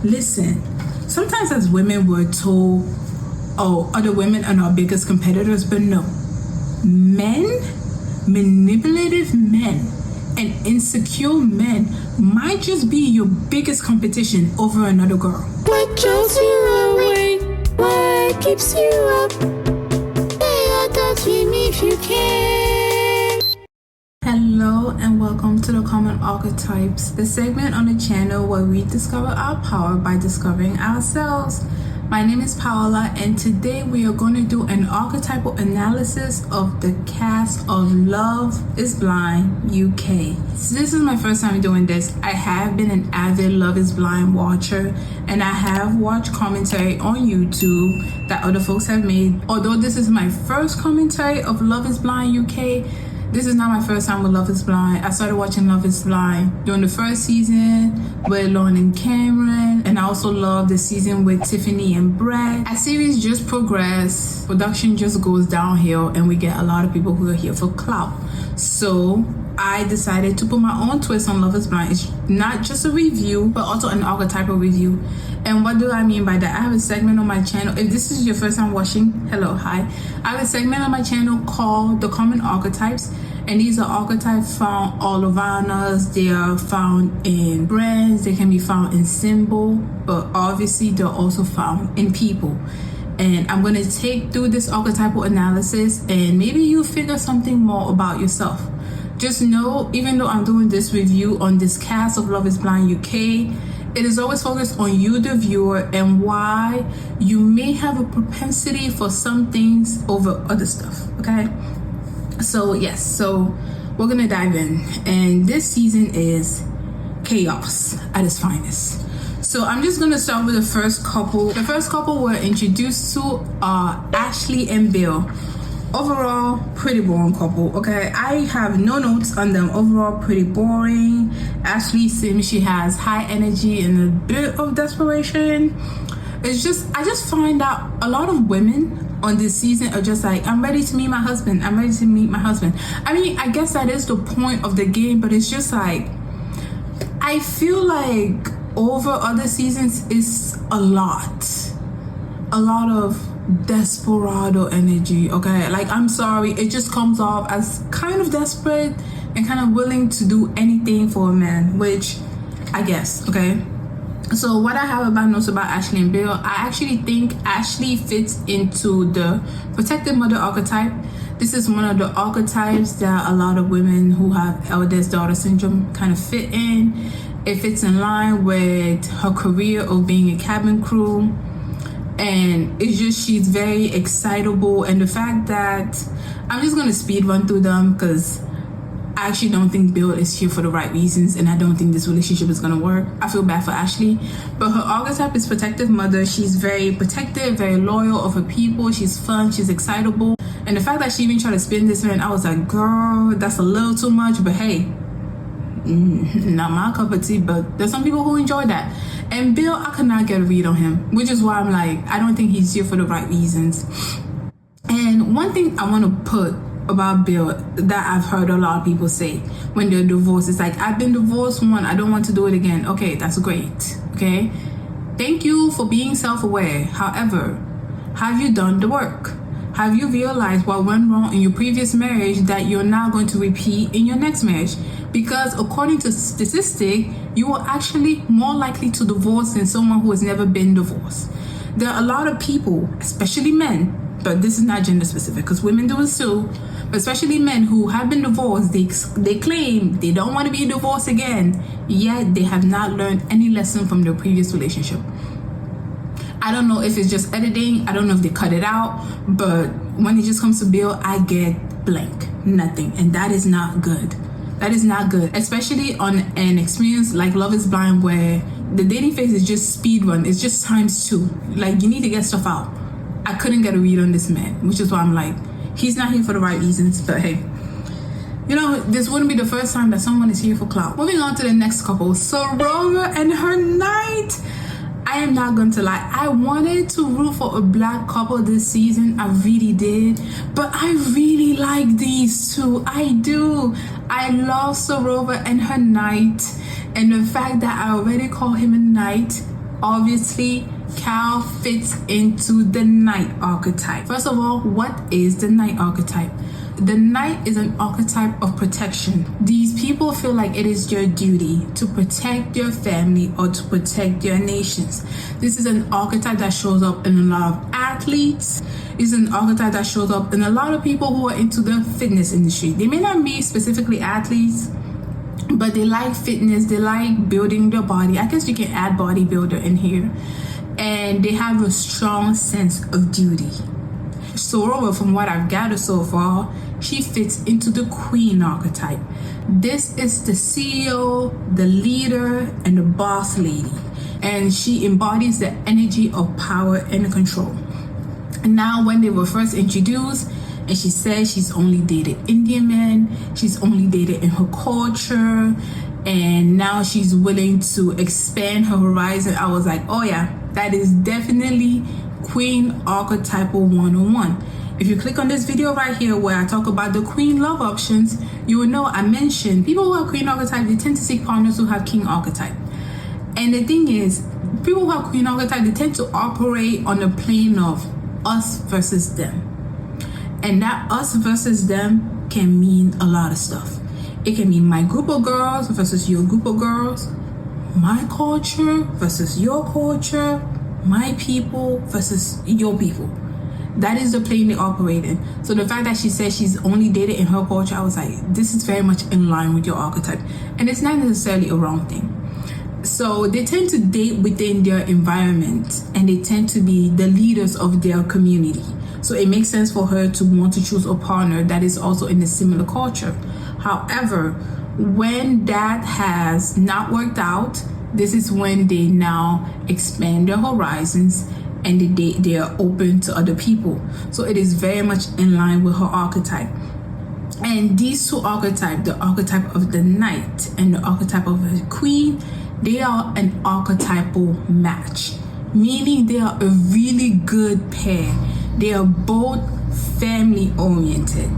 Listen, sometimes as women we're told, oh, other women are our biggest competitors, but no. Men, manipulative men, and insecure men might just be your biggest competition over another girl. What draws you away? What keeps you up? Stay attached with me if you can. Hello and welcome to the Common Archetypes, the segment on the channel where we discover our power by discovering ourselves. My name is Paola, and today we are going to do an archetypal analysis of the cast of Love is Blind UK. So this is my first time doing this. I have been an avid Love is Blind watcher, and I have watched commentary on YouTube that other folks have made. Although this is my first commentary of Love is Blind UK, this is not my first time with Love is Blind. I started watching Love is Blind during the first season with Lauren and Kieran, and I also love the season with Tiffany and Brett. As series just progress, production just goes downhill, and we get a lot of people who are here for clout. So I decided to put my own twist on Love is Blind. It's not just a review, but also an archetypal review. And what do I mean by that? I have a segment on my channel. If this is your first time watching, hello, hi. I have a segment on my channel called The Common Archetypes. And these are archetypes found all around us. They are found in brands. They can be found in symbol. But obviously, they're also found in people. And I'm going to take through this archetypal analysis, and maybe you figure something more about yourself. Just know, even though I'm doing this review on this cast of Love is Blind UK, it is always focused on you, the viewer, and why you may have a propensity for some things over other stuff, okay? So yes, so we're gonna dive in. And this season is chaos at its finest. So I'm just gonna start with the first couple. The first couple we're introduced to are Ashleigh and Bill. Overall, pretty boring couple, okay? I have no notes on them. Overall, pretty boring. Ashleigh seems she has high energy and a bit of desperation. It's just, I just find out a lot of women on this season are just like, I'm ready to meet my husband. I'm ready to meet my husband. I mean, I guess that is the point of the game, but it's just like, I feel like over other seasons is a lot of desperado energy, okay? Like, I'm sorry, it just comes off as kind of desperate and kind of willing to do anything for a man, which I guess, okay? So what I have about notes about Ashleigh and Bill, I actually think Ashleigh fits into the protective mother archetype. This is one of the archetypes that a lot of women who have eldest daughter syndrome kind of fit in. It fits in line with her career of being a cabin crew. And it's just, she's very excitable. And the fact that, I'm just going to speed run through them because I actually don't think Bill is here for the right reasons, and I don't think this relationship is going to work. I feel bad for Ashleigh. But her archetype is protective mother. She's very protective, very loyal of her people. She's fun, she's excitable. And the fact that she even tried to spin this man, I was like, girl, that's a little too much. But hey, not my cup of tea, but there's some people who enjoy that. And Bill, I could not get a read on him, which is why I'm like, I don't think he's here for the right reasons. And one thing I want to put about Bill that I've heard a lot of people say when they're divorced, it's like, I've been divorced once, I don't want to do it again. Okay, that's great, okay? Thank you for being self-aware. However, have you done the work? Have you realized what went wrong in your previous marriage that you're now going to repeat in your next marriage? Because according to statistics, you are actually more likely to divorce than someone who has never been divorced. There are a lot of people, especially men, but this is not gender specific because women do it too, but especially men who have been divorced, they claim they don't want to be divorced again, yet they have not learned any lesson from their previous relationship. I don't know if it's just editing, I don't know if they cut it out, but when it just comes to Bill, I get blank, nothing, and that is not good. That is not good, especially on an experience like Love is Blind where the dating phase is just speed run, it's just ×2. Like, you need to get stuff out. I couldn't get a read on this man, which is why I'm like, he's not here for the right reasons, but hey. You know, this wouldn't be the first time that someone is here for clout. Moving on to the next couple, Sarover and her knight. I am not going to lie, I wanted to root for a black couple this season, I really did, but I really like these two, I do. I love Sarover and her knight, and the fact that I already call him a knight Obviously, Kal fits into the Knight archetype. First of all, what is the Knight archetype? The Knight is an archetype of protection. These people feel like it is their duty to protect their family or to protect their nations. This is an archetype that shows up in a lot of athletes. It's an archetype that shows up in a lot of people who are into the fitness industry. They may not be specifically athletes, but they like fitness. They like building their body. I guess you can add bodybuilder in here. And they have a strong sense of duty. Sarover, from what I've gathered so far, she fits into the Queen archetype. This is the CEO, the leader, and the boss lady. And she embodies the energy of power and control. And now, when they were first introduced, and she said she's only dated Indian men, she's only dated in her culture, and now she's willing to expand her horizon, I was like, oh yeah, that is definitely Queen Archetypal 101. If you click on this video right here where I talk about the Queen love options, you will know I mentioned people who have Queen archetype, they tend to seek partners who have King archetype. And the thing is, people who have Queen archetype, they tend to operate on the plane of us versus them. And that us versus them can mean a lot of stuff. It can mean my group of girls versus your group of girls, my culture versus your culture, my people versus your people. That is the plane they operate in. So the fact that she says she's only dated in her culture, I was like, this is very much in line with your archetype. And it's not necessarily a wrong thing. So they tend to date within their environment, and they tend to be the leaders of their community. So it makes sense for her to want to choose a partner that is also in a similar culture. However, when that has not worked out, this is when they now expand their horizons and they are open to other people. So it is very much in line with her archetype. And these two archetypes, the archetype of the Knight and the archetype of the Queen, they are an archetypal match, meaning they are a really good pair. They are both family oriented.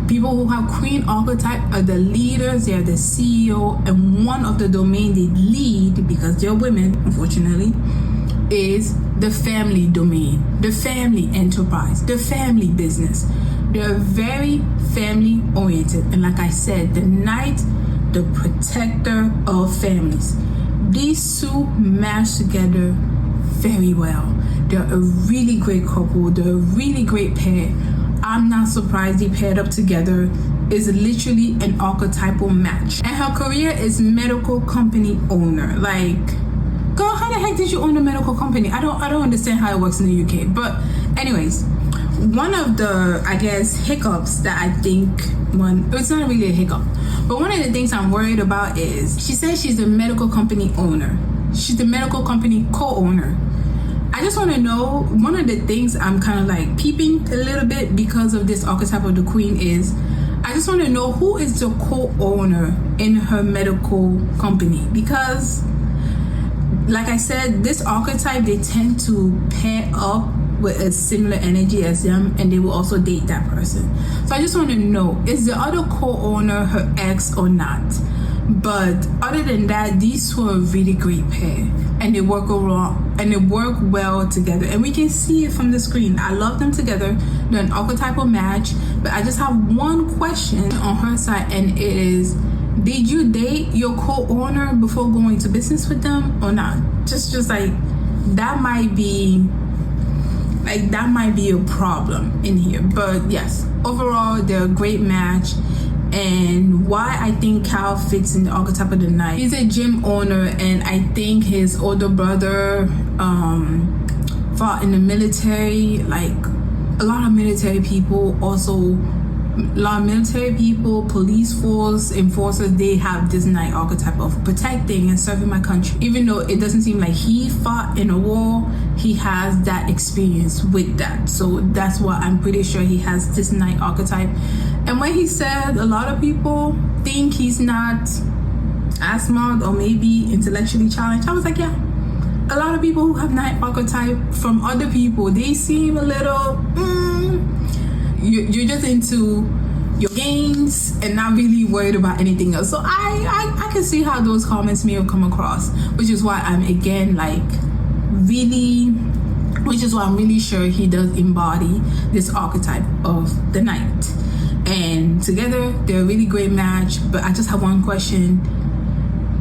People who have Queen archetype are the leaders, they are the CEO, and one of the domain they lead, because they're women, unfortunately, is the family domain, the family enterprise, the family business. They're very family oriented. And like I said, the Knight, the protector of families. These two match together very well. They're a really great couple. They're a really great pair. I'm not surprised they paired up together. Is literally an archetypal match. And her career is medical company owner. Like, girl, how the heck did you own a medical company? I don't understand how it works in the UK. But anyways, one of the, I guess, hiccups that I think, it's not really a hiccup, but one of the things I'm worried about is she says she's a medical company owner. She's the medical company co-owner. I just want to know, one of the things I'm kind of like peeping a little bit because of this archetype of the Queen is, I just want to know who is the co-owner in her medical company. Because, like I said, this archetype, they tend to pair up with a similar energy as them, and they will also date that person. So I just want to know, is the other co-owner her ex or not? But other than that, these two are a really great pair, and they work well together, and we can see it from the screen. I love them together. They're an archetypal match. But I just have one question on her side, and it is, did you date your co-owner before going to business with them or not? Just like that might be a problem in here. But yes, overall they're a great match. And why I think Kal fits in the archetype of the Knight, he's a gym owner, and I think his older brother fought in the military. Like a lot of military people, police force, enforcers, they have this Knight archetype of protecting and serving my country. Even though it doesn't seem like he fought in a war, he has that experience with that. So that's why I'm pretty sure he has this Knight archetype. And when he said a lot of people think he's not as smart or maybe intellectually challenged, I was like, yeah. A lot of people who have Knight archetype from other people, they seem a little, you're just into your games and not really worried about anything else. So I can see how those comments may have come across, which is why I'm again like, which is why I'm really sure he does embody this archetype of the knight. And together, they're a really great match. But I just have one question.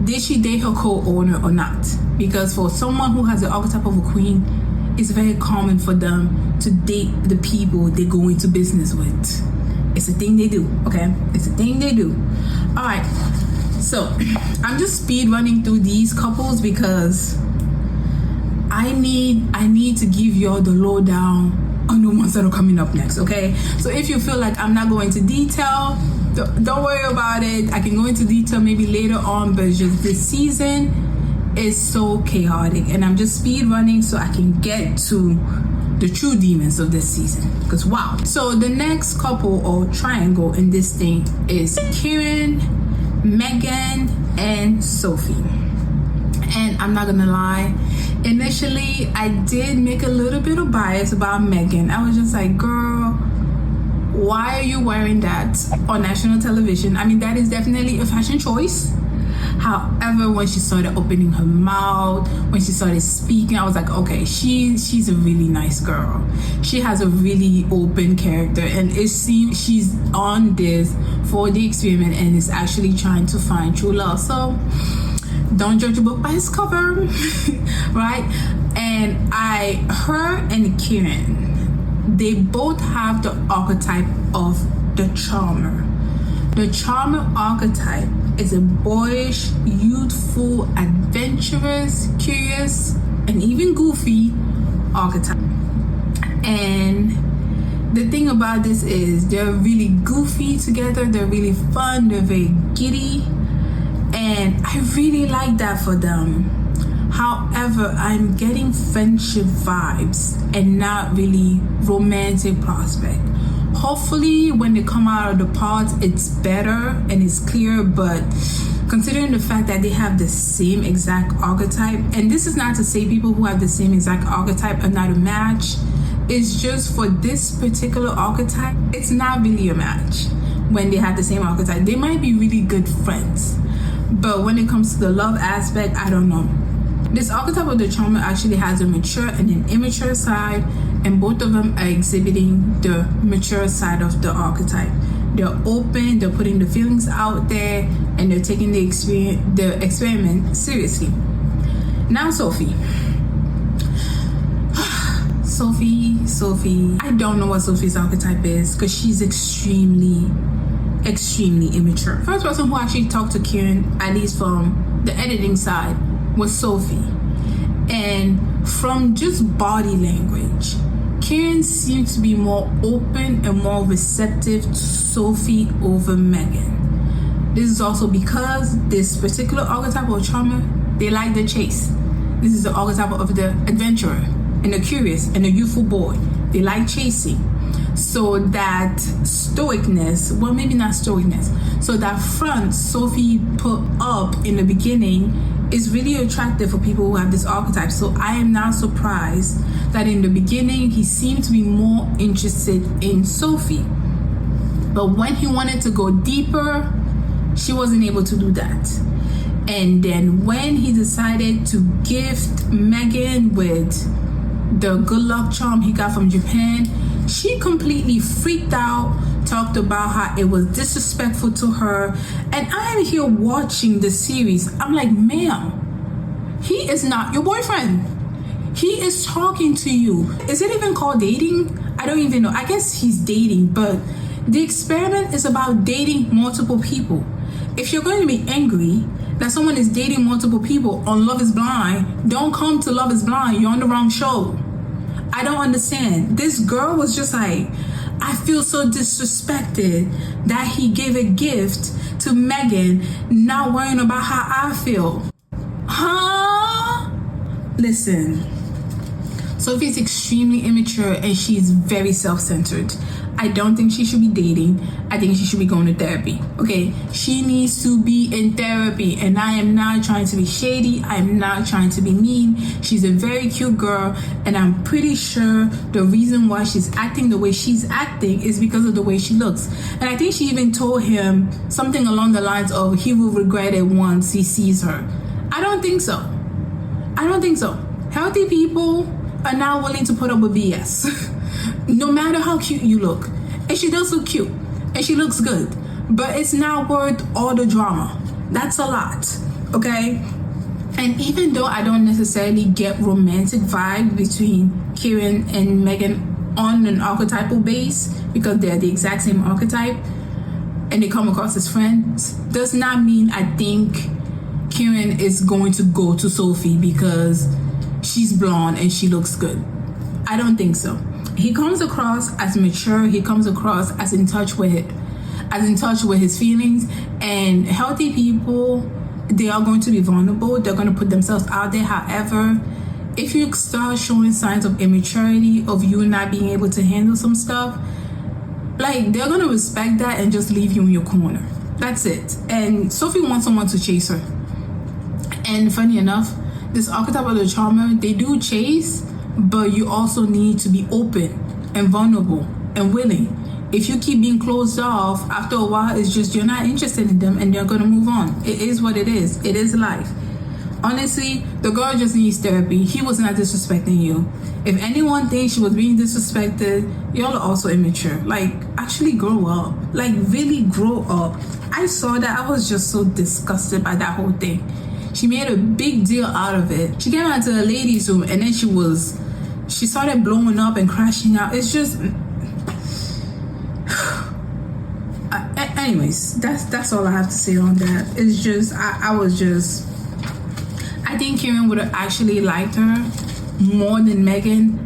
Did she date her co-owner or not? Because for someone who has the archetype of a queen, it's very common for them to date the people they go into business with. It's a thing they do, okay? It's a thing they do. All right. So I'm just speed running through these couples because I need to give y'all the lowdown on the ones that are coming up next, okay? So if you feel like I'm not going into detail, don't worry about it. I can go into detail maybe later on, but just this season is so chaotic, and I'm just speed running so I can get to the true demons of this season, because wow. So the next couple or triangle in this thing is Kieran, Meghan, and Sophie. And I'm not gonna lie, initially I did make a little bit of bias about Meghan. I was just like, girl, why are you wearing that on national television? I mean, that is definitely a fashion choice. However, when she started opening her mouth, when she started speaking, I was like, okay, she's a really nice girl. She has a really open character, and it seems she's on this for the experiment and is actually trying to find true love. So don't judge a book by its cover, right? And her and Kieran, they both have the archetype of the charmer. The charmer archetype is a boyish, youthful, adventurous, curious, and even goofy archetype. And the thing about this is they're really goofy together, they're really fun, they're very giddy, and I really like that for them. However, I'm getting friendship vibes and not really romantic prospect. Hopefully when they come out of the pods, it's better and it's clear, but considering the fact that they have the same exact archetype, and this is not to say people who have the same exact archetype are not a match, it's just for this particular archetype, it's not really a match. When they have the same archetype, they might be really good friends, but when it comes to the love aspect, I don't know. This archetype of the charmer actually has a mature and an immature side, and both of them are exhibiting the mature side of the archetype. They're open, they're putting the feelings out there, and they're taking the experiment seriously. Now Sophie. Sophie. I don't know what Sophie's archetype is because she's extremely immature. First person who actually talked to Kieran, at least from the editing side, was Sophie. And from just body language, Kieran seems to be more open and more receptive to Sophie over Meghan. This is also because this particular archetype of charmer, they like the chase. This is the archetype of the adventurer and the curious and the youthful boy. They like chasing. So that stoicness, well, maybe not stoicness, so that front Sophie put up in the beginning is really attractive for people who have this archetype. So I am not surprised that in the beginning he seemed to be more interested in Sophie. But when he wanted to go deeper, she wasn't able to do that. And then when he decided to gift Meghan with the good luck charm he got from Japan, she completely freaked out, talked about how it was disrespectful to her. And I am here watching the series. I'm like, ma'am, he is not your boyfriend. He is talking to you. Is it even called dating? I don't even know. I guess he's dating, but the experiment is about dating multiple people. If you're going to be angry that someone is dating multiple people on Love is Blind, don't come to Love is Blind. You're on the wrong show. I don't understand. This girl was just like, I feel so disrespected that he gave a gift to Meghan, not worrying about how I feel. Huh? Listen, Sophie's extremely immature and she's very self-centered. I don't think she should be dating. I think she should be going to therapy. Okay? She needs to be in therapy. And I am not trying to be shady. I am not trying to be mean. She's a very cute girl. And I'm pretty sure the reason why she's acting the way she's acting is because of the way she looks. And I think she even told him something along the lines of he will regret it once he sees her. I don't think so. Healthy people are not willing to put up with BS. No matter how cute you look. And she does look cute. And she looks good. But it's not worth all the drama. That's a lot. Okay? And even though I don't necessarily get romantic vibe between Kieran and Meghan on an archetypal base, because they're the exact same archetype, and they come across as friends, does not mean I think Kieran is going to go to Sophie because she's blonde and she looks good. I don't think so. He comes across as mature. He comes across as in touch with his feelings. And healthy people, they are going to be vulnerable. They're going to put themselves out there. However, if you start showing signs of immaturity, of you not being able to handle some stuff, like, they're going to respect that and just leave you in your corner. That's it. And Sophie wants someone to chase her. And funny enough, this archetype of the charmer, they do chase, but you also need to be open and vulnerable and willing. If you keep being closed off, after a while, it's just you're not interested in them and they're going to move on. It is what it is. It is life. Honestly, the girl just needs therapy. He was not disrespecting you. If anyone thinks she was being disrespected, y'all are also immature. Like, actually grow up. Like, really grow up. I saw that. I was just so disgusted by that whole thing. She made a big deal out of it. She came out to the ladies' room and then she started blowing up and crashing out. It's just... anyways, that's all I have to say on that. It's just, I think Kieran would have actually liked her more than Meghan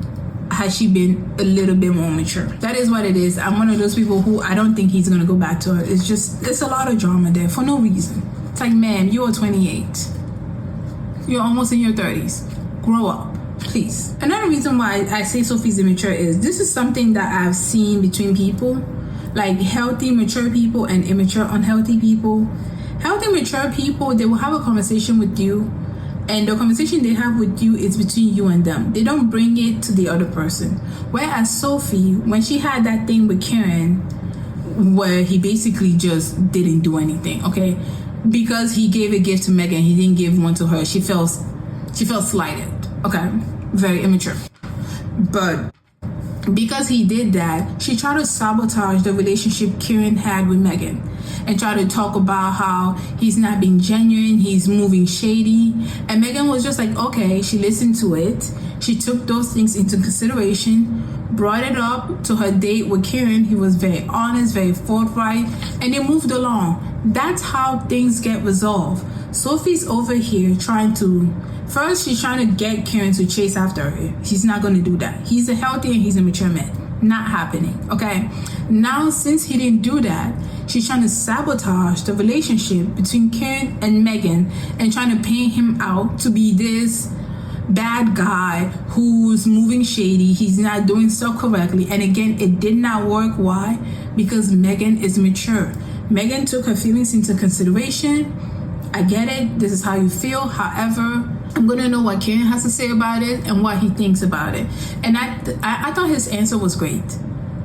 had she been a little bit more mature. That is what it is. I'm one of those people who I don't think he's gonna go back to her. It's a lot of drama there for no reason. It's like, man, you are 28. You're almost in your 30s. Grow up, please. Another reason why I say Sophie's immature is this is something that I've seen between people, like healthy, mature people and immature, unhealthy people. Healthy, mature people, they will have a conversation with you, and the conversation they have with you is between you and them. They don't bring it to the other person. Whereas Sophie, when she had that thing with Kieran, where he basically just didn't do anything, okay? Because he gave a gift to Meghan, he didn't give one to her. She felt slighted, okay? Very immature. But because he did that, she tried to sabotage the relationship Kieran had with Meghan and tried to talk about how he's not being genuine, he's moving shady. And Meghan was just like, okay, she listened to it. She took those things into consideration, brought it up to her date with Kieran. He was very honest, very forthright, and they moved along. That's how things get resolved. Sophie's over here first she's trying to get Kieran to chase after her. He's not going to do that. He's a healthy and he's a mature man. Not happening, okay? Now, since he didn't do that, she's trying to sabotage the relationship between Kieran and Meghan and trying to paint him out to be this bad guy who's moving shady. He's not doing stuff correctly. And again, it did not work. Why? Because Meghan is mature. Meghan took her feelings into consideration. I get it. This is how you feel. However, I'm going to know what Kieran has to say about it and what he thinks about it. And I thought his answer was great.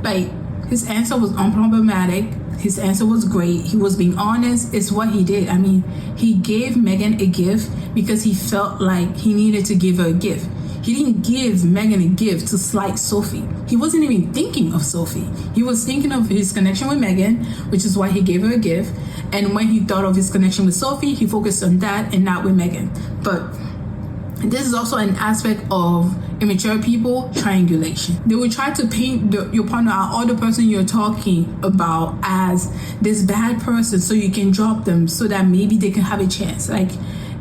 Like, his answer was unproblematic. His answer was great. He was being honest. It's what he did. I mean, he gave Meghan a gift because he felt like he needed to give her a gift. He didn't give Meghan a gift to slight Sophie. He wasn't even thinking of Sophie. He was thinking of his connection with Meghan, which is why he gave her a gift. And when he thought of his connection with Sophie, he focused on that and not with Meghan. But this is also an aspect of immature people, triangulation. They will try to paint your partner or the person you're talking about as this bad person so you can drop them so that maybe they can have a chance. Like,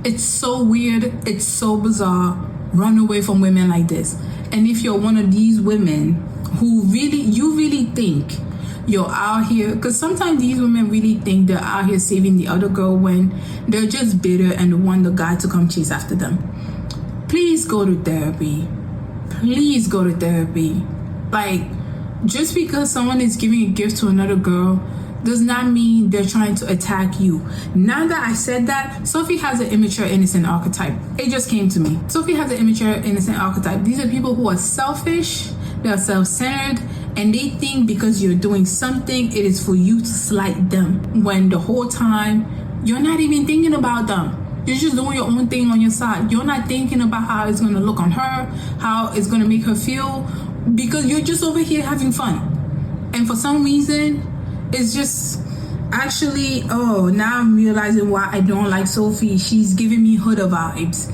it's so weird. It's so bizarre. Run away from women like this. And if you're one of these women who you really think you're out here, because sometimes these women really think they're out here saving the other girl when they're just bitter and want the guy to come chase after them. Please go to therapy. Please go to therapy. Like, just because someone is giving a gift to another girl does not mean they're trying to attack you. Now that I said that, Sophie has an immature, innocent archetype. It just came to me. Sophie has an immature, innocent archetype. These are people who are selfish, they're self-centered, and they think because you're doing something, it is for you to slight them, when the whole time, you're not even thinking about them. You're just doing your own thing on your side. You're not thinking about how it's going to look on her, how it's going to make her feel, because you're just over here having fun. And for some reason, it's just actually, now I'm realizing why I don't like Sophie. She's giving me Huda vibes.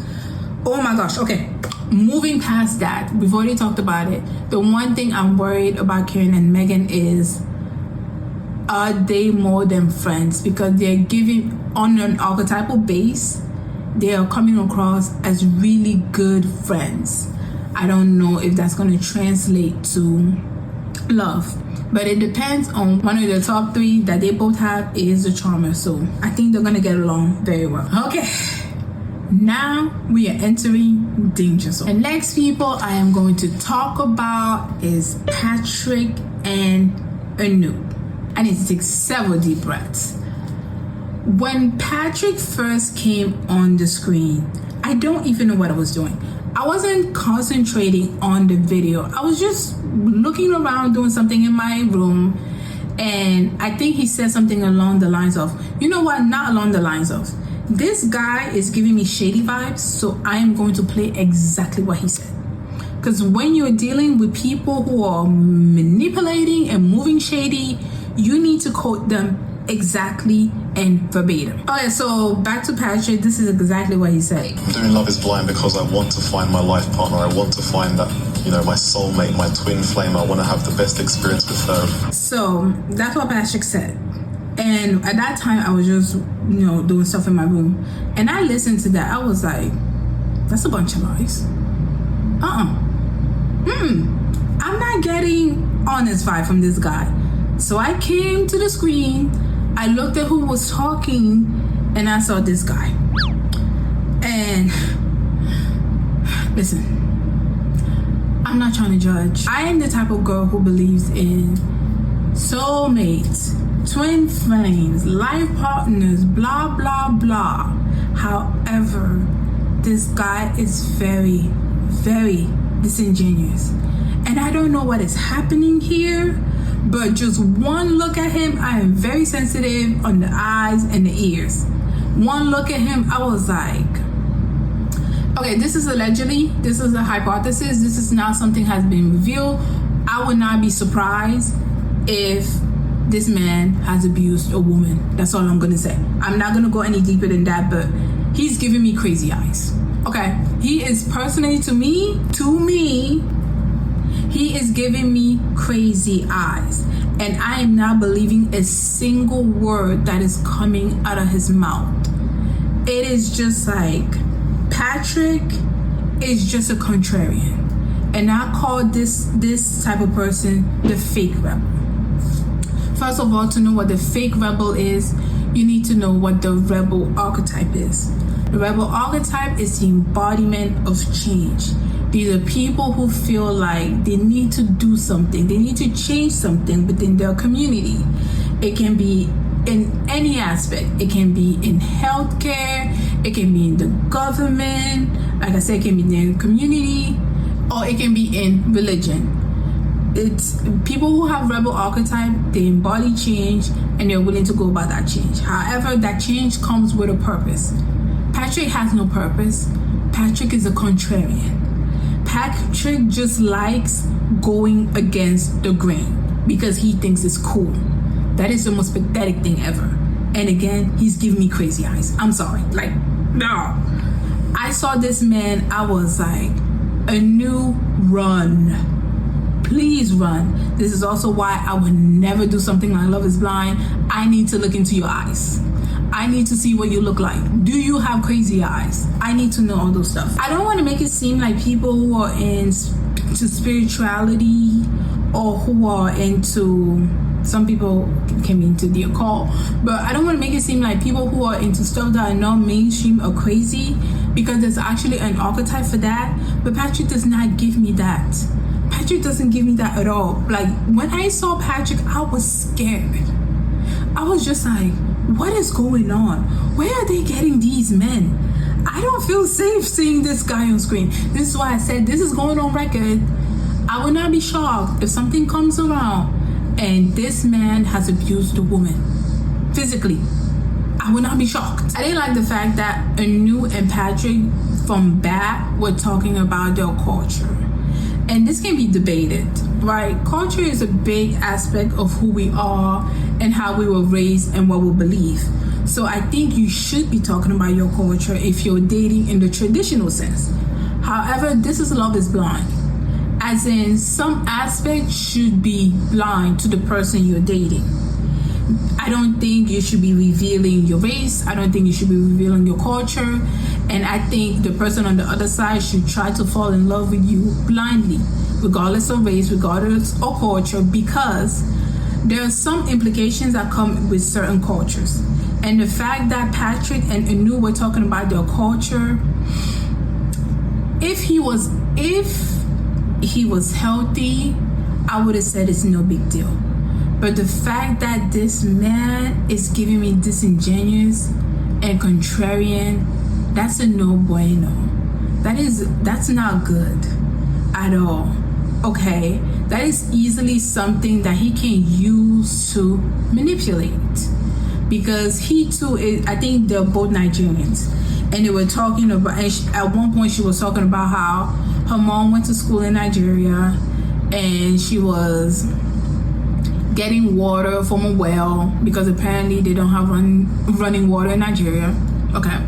Oh my gosh. Okay. Moving past that, we've already talked about it. The one thing I'm worried about Kieran and Meghan is, are they more than friends? Because they're giving, on an archetypal base, they are coming across as really good friends. I don't know if that's going to translate to love, but it depends on one of the top 3 that they both have is the charmer. So I think they're going to get along very well. Okay, now we are entering danger zone. The next people I am going to talk about is Patrick and Annu. I need to take several deep breaths. When Patrick first came on the screen, I don't even know what I was doing. I wasn't concentrating on the video. I was just looking around doing something in my room, and I think he said something along the lines of, you know what, not along the lines of, this guy is giving me shady vibes, so I am going to play exactly what he said. Because when you're dealing with people who are manipulating and moving shady, you need to quote them exactly and verbatim. Okay, so back to Patrick. This is exactly what he said. I'm doing Love is Blind because I want to find my life partner. I want to find that, my soulmate, my twin flame. I want to have the best experience with her. So that's what Patrick said. And at that time, I was just, doing stuff in my room. And I listened to that. I was like, that's a bunch of lies. I'm not getting honest vibe from this guy. So I came to the screen, I looked at who was talking, and I saw this guy. And listen, I'm not trying to judge. I am the type of girl who believes in soulmates, twin flames, life partners, blah, blah, blah. However, this guy is very, very disingenuous. And I don't know what is happening here, but just one look at him, I am very sensitive on the eyes and the ears. One look at him, I was like, okay, this is allegedly, this is a hypothesis, this is not something has been revealed. I would not be surprised if this man has abused a woman. That's all I'm gonna say. I'm not gonna go any deeper than that, but he's giving me crazy eyes. Okay, he is personally to me, he is giving me crazy eyes, and I am not believing a single word that is coming out of his mouth. It is just like, Patrick is just a contrarian, and I call this type of person the fake rebel. First of all, to know what the fake rebel is, you need to know what the rebel archetype is. The rebel archetype is the embodiment of change. These are people who feel like they need to do something. They need to change something within their community. It can be in any aspect. It can be in healthcare. It can be in the government. Like I said, it can be in their community, or it can be in religion. It's people who have rebel archetype, they embody change and they're willing to go about that change. However, that change comes with a purpose. Patrick has no purpose. Patrick is a contrarian. Patrick just likes going against the grain because he thinks it's cool. That is the most pathetic thing ever. And again, he's giving me crazy eyes. I'm sorry. Like, no. I saw this man, I was like, Annu, run. Please run. This is also why I would never do something like Love is Blind. I need to look into your eyes. I need to see what you look like. Do you have crazy eyes? I need to know all those stuff. I don't want to make it seem like people who are into spirituality or who are into, some people can be into the occult, but I don't want to make it seem like people who are into stuff that are not mainstream are crazy, because there's actually an archetype for that. But Patrick does not give me that. Patrick doesn't give me that at all. Like, when I saw Patrick, I was scared. I was just like, what is going on? Where are they getting these men? I don't feel safe seeing this guy on screen. This is why I said this is going on record. I would not be shocked if something comes around and this man has abused a woman physically. I I would not be shocked. I didn't like the fact that Annu and Patrick from Bat were talking about their culture. And this can be debated, right? Culture is a big aspect of who we are and how we were raised and what we believe. So I think you should be talking about your culture if you're dating in the traditional sense. However, this is Love is Blind. As in, some aspects should be blind to the person you're dating. I don't think you should be revealing your race. I don't think you should be revealing your culture. And I think the person on the other side should try to fall in love with you blindly, regardless of race, regardless of culture, because there are some implications that come with certain cultures. And the fact that Patrick and Annu were talking about their culture, if he was healthy, I would have said it's no big deal. But the fact that this man is giving me disingenuous and contrarian, that's a no bueno. That's not good at all. Okay? That is easily something that he can use to manipulate. Because he too is, I think they're both Nigerians. And they were talking about, and at one point she was talking about how her mom went to school in Nigeria and she was getting water from a well because apparently they don't have running water in Nigeria. Okay.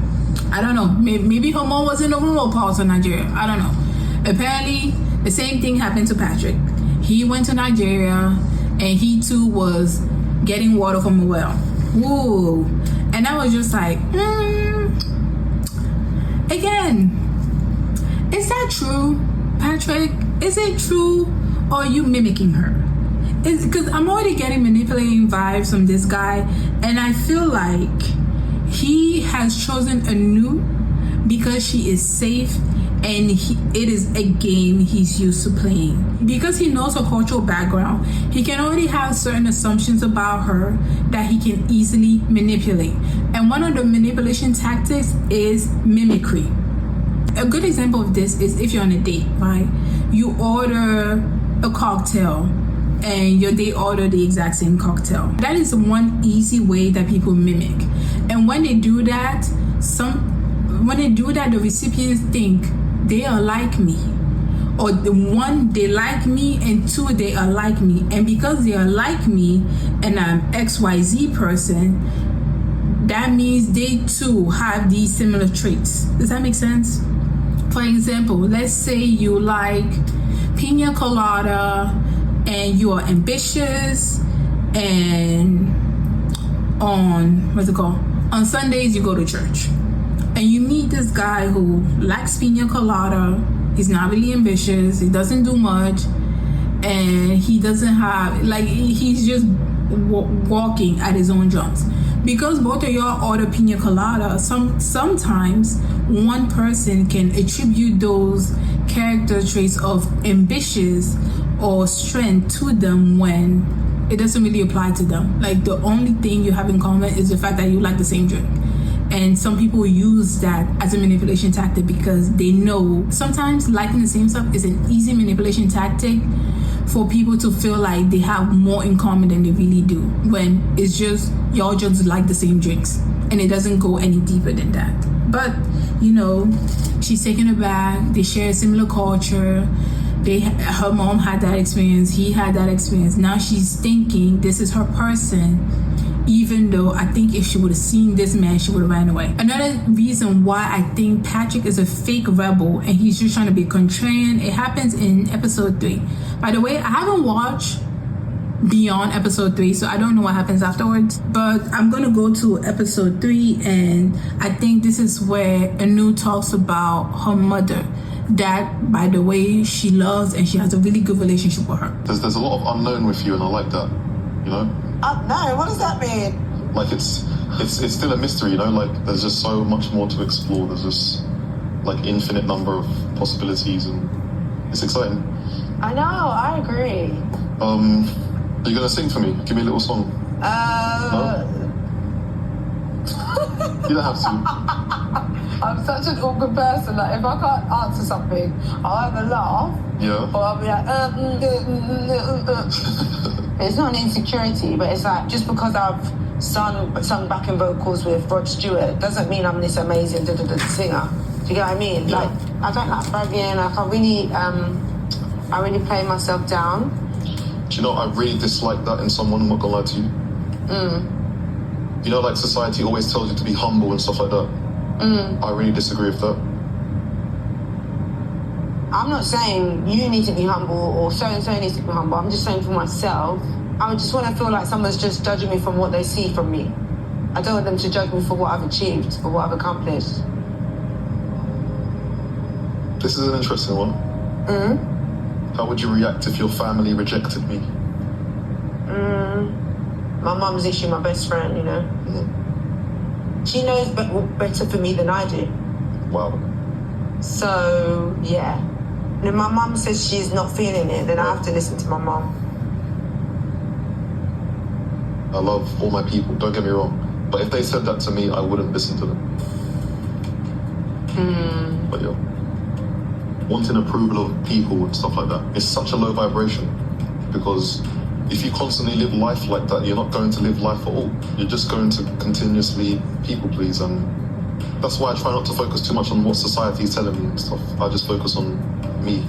I don't know. Maybe her mom was in the rural parts of Nigeria. I don't know. Apparently, the same thing happened to Patrick. He went to Nigeria and he too was getting water from a well. Whoa. And I was just like, Again, is that true, Patrick? Is it true, or are you mimicking her? Because I'm already getting manipulating vibes from this guy, and I feel like he has chosen Annu because she is safe, and it is a game he's used to playing. Because he knows her cultural background, he can already have certain assumptions about her that he can easily manipulate. And one of the manipulation tactics is mimicry. A good example of this is if you're on a date, right? You order a cocktail and your date order the exact same cocktail. That is one easy way that people mimic. And when they do that, the recipients think they are like me. Or one, they like me, and two, they are like me. And because they are like me and I'm XYZ person, that means they too have these similar traits. Does that make sense? For example, let's say you like pina colada and you are ambitious, and on Sundays you go to church. And you meet this guy who likes pina colada. He's not really ambitious. He doesn't do much. And he doesn't have, he's just walking at his own jumps. Because both of y'all order pina colada, sometimes one person can attribute those character traits of ambitious or strength to them when it doesn't really apply to them. Like, the only thing you have in common is the fact that you like the same drink. And some people use that as a manipulation tactic because they know sometimes liking the same stuff is an easy manipulation tactic for people to feel like they have more in common than they really do, when it's just y'all just like the same drinks and it doesn't go any deeper than that. But she's taking it back. They share a similar culture. Her mom had that experience. He had that experience. Now she's thinking this is her person, even though I think if she would have seen this man, she would have ran away. Another reason why I think Patrick is a fake rebel and he's just trying to be contrarian, it happens in episode 3. By the way, I haven't watched beyond episode 3, so I don't know what happens afterwards. But I'm going to go to episode 3, and I think this is where Annu talks about her mother, that, by the way, she loves and she has a really good relationship with her. There's a lot of unknown with you, and I like that, No, what does that mean? Like, it's still a mystery, like there's just so much more to explore. There's just like infinite number of possibilities, and it's exciting. I know, I agree. Are you gonna sing for me? Give me a little song. No? You don't have to. I'm such an awkward person. Like, if I can't answer something, I'll either laugh, or I'll be like, It's not an insecurity, but it's like, just because I've sung backing vocals with Rod Stewart doesn't mean I'm this amazing singer. Do you get what I mean? Yeah. Like, I don't like bragging. Like, I really play myself down. Do you know, I really dislike that in someone, I'm not gonna lie to you. You know, like society always tells you to be humble and stuff like that. I really disagree with that. I'm not saying you need to be humble or so-and-so needs to be humble. I'm just saying for myself, I just want to feel like someone's just judging me from what they see from me. I don't want them to judge me for what I've achieved, for what I've accomplished. This is an interesting one. How would you react if your family rejected me? My mum's actually my best friend, you know. She knows better for me than I do. Wow. So, yeah. And if my mum says she's not feeling it, then I have to listen to my mum. I love all my people, don't get me wrong. But if they said that to me, I wouldn't listen to them. But yeah. Wanting approval of people and stuff like that is such a low vibration, because if you constantly live life like that, you're not going to live life at all. You're just going to continuously people please, and that's why I try not to focus too much on what society is telling me and stuff. I just focus on me.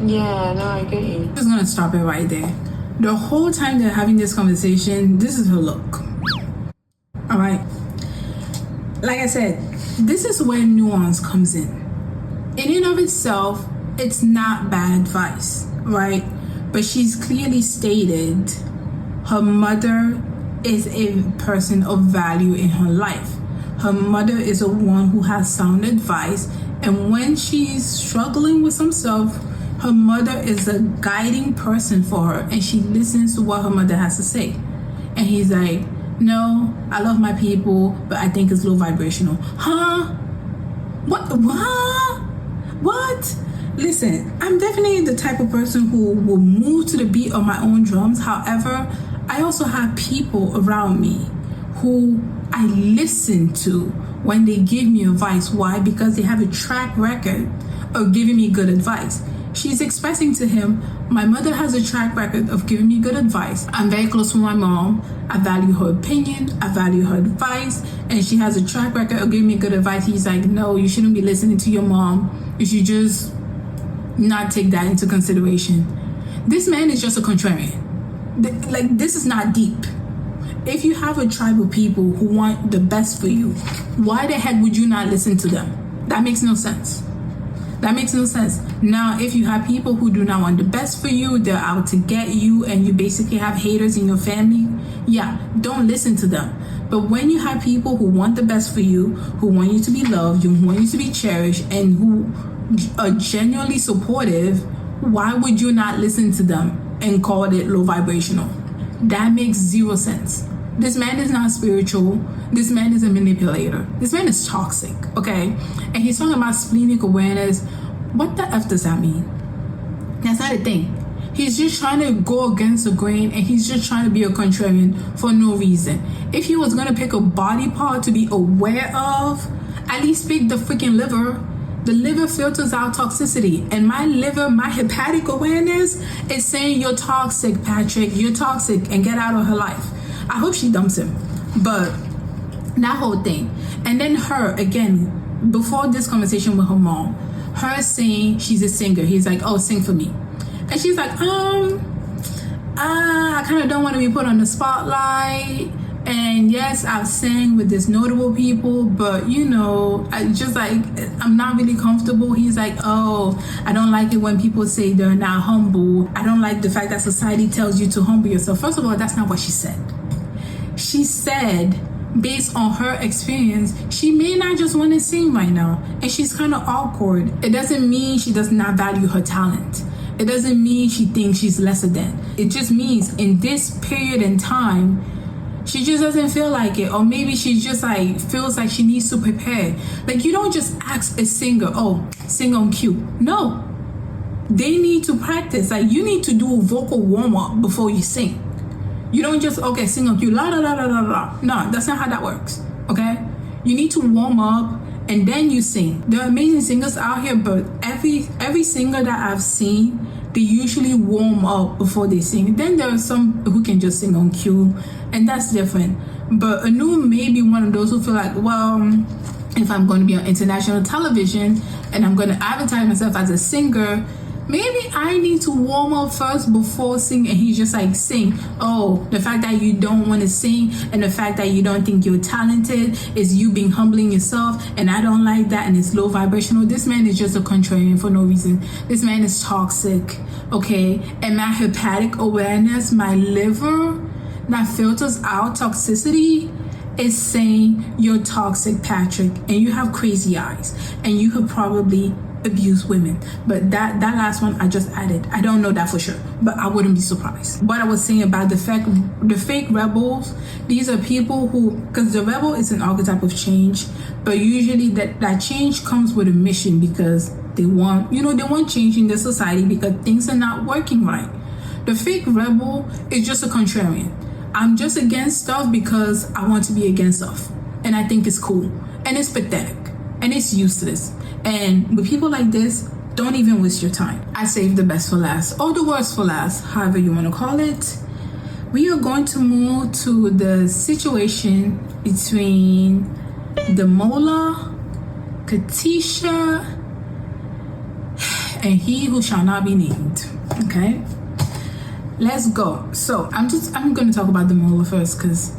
Yeah, no, I get you. I'm just gonna stop it right there. The whole time they're having this conversation, this is her look. All right. Like I said, this is where nuance comes in. In and of itself, it's not bad advice, right? But she's clearly stated her mother is a person of value in her life. Her mother is a one who has sound advice, and when she's struggling with some stuff, her mother is a guiding person for her, and she listens to what her mother has to say. And he's like, no, I love my people, but I think it's low vibrational. Huh? What? Listen, I'm definitely the type of person who will move to the beat of my own drums. However, I also have people around me who I listen to when they give me advice. Why? Because they have a track record of giving me good advice. She's expressing to him, my mother has a track record of giving me good advice. I'm very close with my mom. I value her opinion. I value her advice. And she has a track record of giving me good advice. He's like, no, you shouldn't be listening to your mom. You should just not take that into consideration. This man is just a contrarian. Like, this is not deep. If you have a tribe of people who want the best for you, why the heck would you not listen to them? That makes no sense. That makes no sense. Now, if you have people who do not want the best for you, they're out to get you, and you basically have haters in your family, yeah, don't listen to them. But when you have people who want the best for you, who want you to be loved, who want you to be cherished, and who are genuinely supportive, why would you not listen to them and call it low vibrational? That makes zero sense. This man is not spiritual. This man is a manipulator. This man is toxic, okay? And he's talking about splenic awareness. What the F does that mean? That's not a thing. He's just trying to go against the grain, and he's just trying to be a contrarian for no reason. If he was going to pick a body part to be aware of, at least pick the freaking liver. The liver filters out toxicity, and my liver, my hepatic awareness is saying you're toxic, Patrick, you're toxic, and get out of her life. I hope she dumps him. But that whole thing. And then her, again, before this conversation with her mom, her saying she's a singer. He's like, oh, sing for me. And she's like, I kind of don't want to be put on the spotlight. And yes, I've sang with this notable people, but you know, I'm not really comfortable. He's like, oh, I don't like it when people say they're not humble. I don't like the fact that society tells you to humble yourself. First of all, that's not what she said. She said, based on her experience, she may not just want to sing right now, and she's kind of awkward. It doesn't mean she does not value her talent. It doesn't mean she thinks she's lesser than. It just means in this period in time, she just doesn't feel like it, or maybe she just like feels like she needs to prepare. Like, you don't just ask a singer, oh, sing on cue. No, they need to practice. Like, you need to do a vocal warm-up before you sing. You don't just, okay, sing on cue, la la la la la la. No, that's not how that works, okay? You need to warm up and then you sing. There are amazing singers out here, but every singer that I've seen, they usually warm up before they sing. Then there are some who can just sing on cue, and that's different. But Annu may be one of those who feel like, well, if I'm going to be on international television and I'm going to advertise myself as a singer, maybe I need to warm up first before singing. And he's just like, sing. Oh, the fact that you don't want to sing and the fact that you don't think you're talented is you being humbling yourself, and I don't like that, and it's low vibrational. This man is just a contrarian for no reason. This man is toxic, okay? And my hepatic awareness, my liver that filters out toxicity, is saying you're toxic, Patrick, and you have crazy eyes, and you could probably abuse women. But that last one I just added. I don't know that for sure, but I wouldn't be surprised. What I was saying about the fake rebels, these are people who, because the rebel is an archetype of change, but usually that change comes with a mission, because they want change in the society because things are not working right. The fake rebel is just a contrarian. I'm just against stuff because I want to be against stuff, and I think it's cool, and it's pathetic, and it's useless. And with people like this, don't even waste your time. I saved the best for last, or the worst for last, however you want to call it. We are going to move to the situation between Demola, Katisha, and he who shall not be named. Okay, let's go. So I'm going to talk about Demola first, because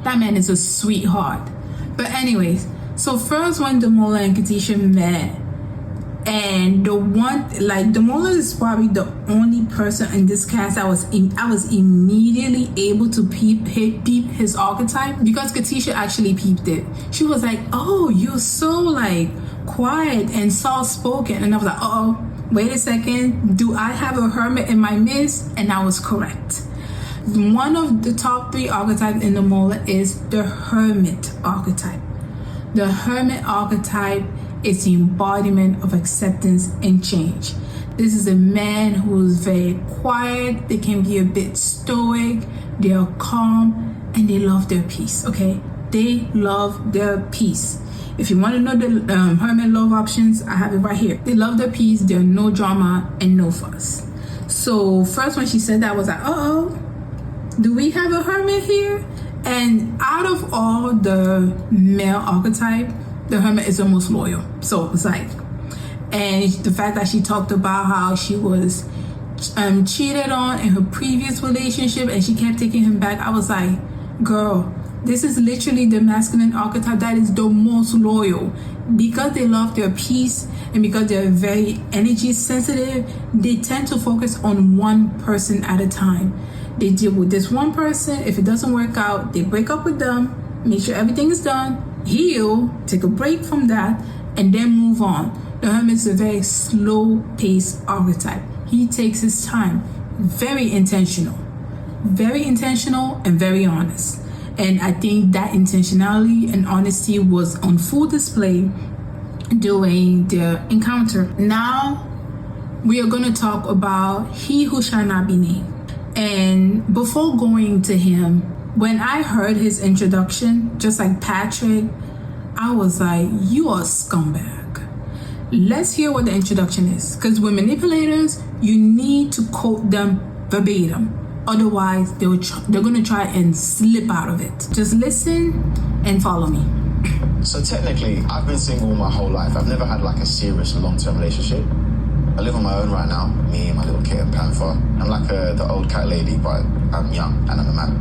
that man is a sweetheart. But anyways, so first when Demola and Katisha met, and Demola is probably the only person in this cast I was immediately able to peep his archetype, because Katisha actually peeped it. She was like, oh, you're so like quiet and soft spoken, and I was like, oh, wait a second, do I have a hermit in my midst? And I was correct. One of the top 3 archetypes in Demola is the hermit archetype. The hermit archetype is the embodiment of acceptance and change. This is a man who is very quiet. They can be a bit stoic. They are calm, and they love their peace. Okay, they love their peace. If you want to know the hermit love options, I have it right here. They love their peace. There's no drama and no fuss. So first when she said that, I was like, uh-oh, do we have a hermit here? And out of all the male archetype, the hermit is the most loyal. So it's like, and the fact that she talked about how she was cheated on in her previous relationship and she kept taking him back, I was like, girl, this is literally the masculine archetype that is the most loyal. Because they love their peace and because they're very energy sensitive, they tend to focus on one person at a time. They deal with this one person. If it doesn't work out, they break up with them, make sure everything is done, heal, take a break from that, and then move on. The hermit is a very slow-paced archetype. He takes his time. Very intentional and very honest. And I think that intentionality and honesty was on full display during their encounter. Now, we are going to talk about he who shall not be named. And before going to him, when I heard his introduction, just like Patrick, I was like, you are a scumbag. Let's hear what the introduction is. Because with manipulators, you need to quote them verbatim. Otherwise, they're going to try and slip out of it. Just listen and follow me. So technically, I've been single my whole life. I've never had like a serious long-term relationship. I live on my own right now, me and my little kitten Panther. I'm like the old cat lady, but I'm young and I'm a man.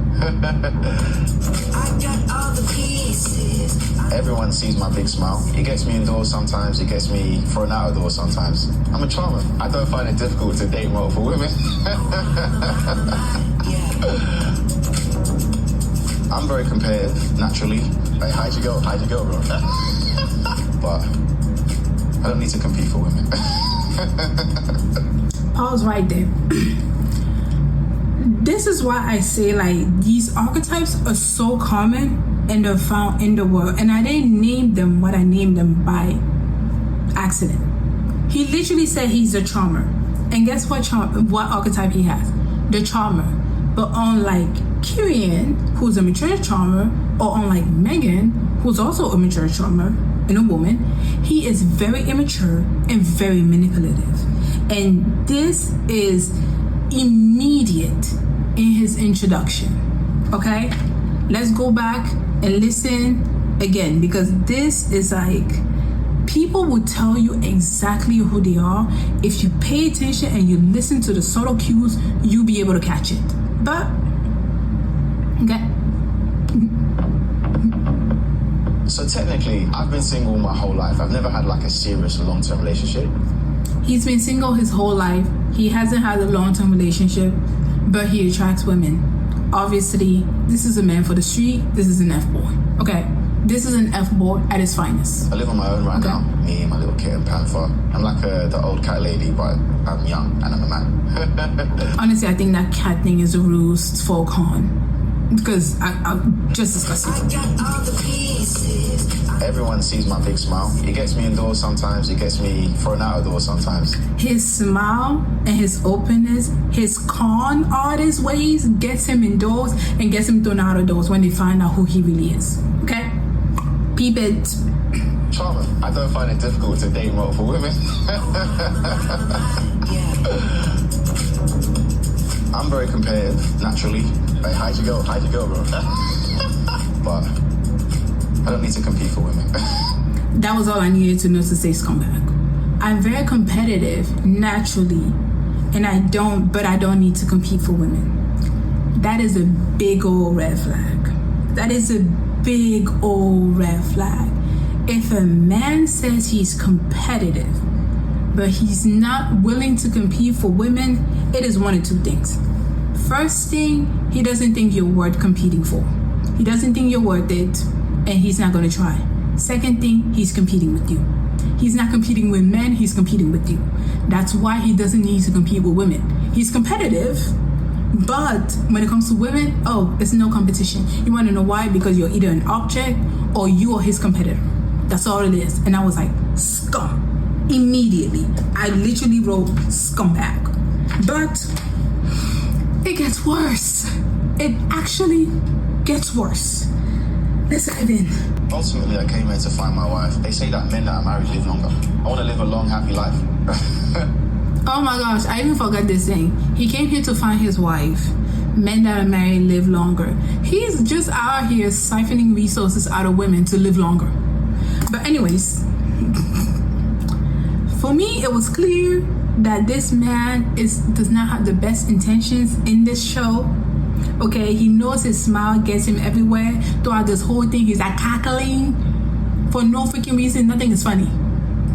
I got all the pieces. Everyone sees my big smile. It gets me indoors sometimes, it gets me thrown out of doors sometimes. I'm a charmer. I don't find it difficult to date multiple women. I'm very competitive, naturally. Like, how'd you go, bro? But I don't need to compete for women. Pause right there. This is why I say like these archetypes are so common and they're found in the world, and I didn't name them what I named them by accident. He literally said he's a charmer, and guess what archetype he has? The charmer. But unlike Kieran, who's a mature charmer, or unlike Meghan, who's also a mature charmer, in a woman. He is very immature and very manipulative. And this is immediate in his introduction. Okay? Let's go back and listen again, because this is like, people will tell you exactly who they are. If you pay attention and you listen to the subtle cues, you'll be able to catch it. But, okay. So technically, I've been single my whole life. I've never had like a serious long-term relationship. He's been single his whole life. He hasn't had a long-term relationship, but he attracts women. Obviously, this is a man for the street. This is an F-boy. Okay, this is an F-boy at his finest. I live on my own right now. Me and my little kitten Panther. I'm like the old cat lady, but I'm young and I'm a man. Honestly, I think that cat thing is a ruse for a con. Because I just discussed it. Everyone sees my big smile. It gets me indoors sometimes. It gets me thrown out of doors sometimes. His smile and his openness, his con artist ways gets him indoors and gets him thrown out of doors when they find out who he really is. Okay? Peep it. Charming. I don't find it difficult to date multiple women. I'm very competitive, naturally. Like, how'd you go, bro? But I don't need to compete for women. That was all I needed to know to say scumbag. I'm very competitive, naturally, and I don't need to compete for women. That is a big old red flag. That is a big old red flag. If a man says he's competitive, but he's not willing to compete for women, it is one of two things. First thing, he doesn't think you're worth competing for. He doesn't think you're worth it, and he's not going to try. Second thing, he's competing with you. He's not competing with men, he's competing with you. That's why he doesn't need to compete with women. He's competitive, but when it comes to women, it's no competition. You want to know why? Because you're either an object or you are his competitor. That's all it is. And I was like, scum. Immediately. I literally wrote scumbag. But it gets worse. It actually gets worse. Let's dive in. Ultimately, I came here to find my wife. They say that men that are married live longer. I want to live a long, happy life. Oh my gosh, I even forgot this thing. He came here to find his wife. Men that are married live longer. He's just out here siphoning resources out of women to live longer. But anyways, for me, it was clear that this man does not have the best intentions in this show. Okay, he knows his smile gets him everywhere. Throughout this whole thing, he's like cackling for no freaking reason. Nothing is funny.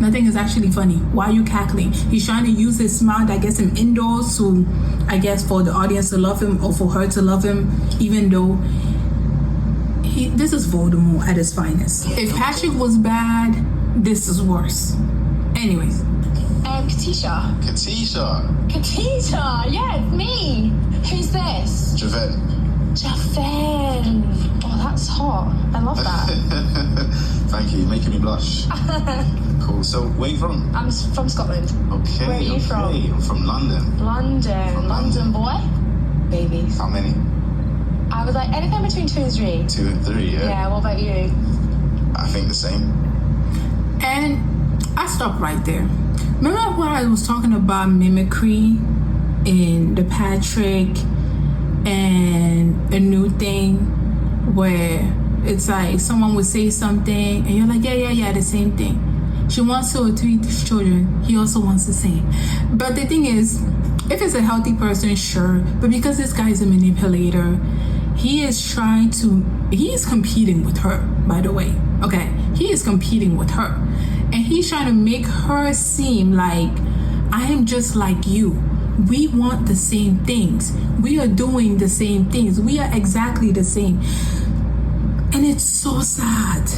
Nothing is actually funny. Why are you cackling? He's trying to use his smile that gets him indoors to, I guess, for the audience to love him or for her to love him, even though this is Voldemort at his finest. If Patrick was bad, this is worse. Anyways. Katisha. Katisha, yeah, it's me. Who's this? Javen. Oh, that's hot. I love that. Thank you, making me blush. Cool. So, where are you from? I'm from Scotland. Okay. Where are you from? I'm from London. London boy? Babies. How many? I was like anything between 2 and 3. 2 and 3, yeah. Yeah, what about you? I think the same. And I stopped right there. Remember when I was talking about mimicry in the Patrick and Annu thing, where it's like someone would say something and you're like, yeah, the same thing. She wants 2 or 3 children. He also wants the same. But the thing is, if it's a healthy person, sure. But because this guy is a manipulator, he is competing with her, by the way. Okay, he is competing with her. And he's trying to make her seem like, I am just like you. We want the same things. We are doing the same things. We are exactly the same. And it's so sad.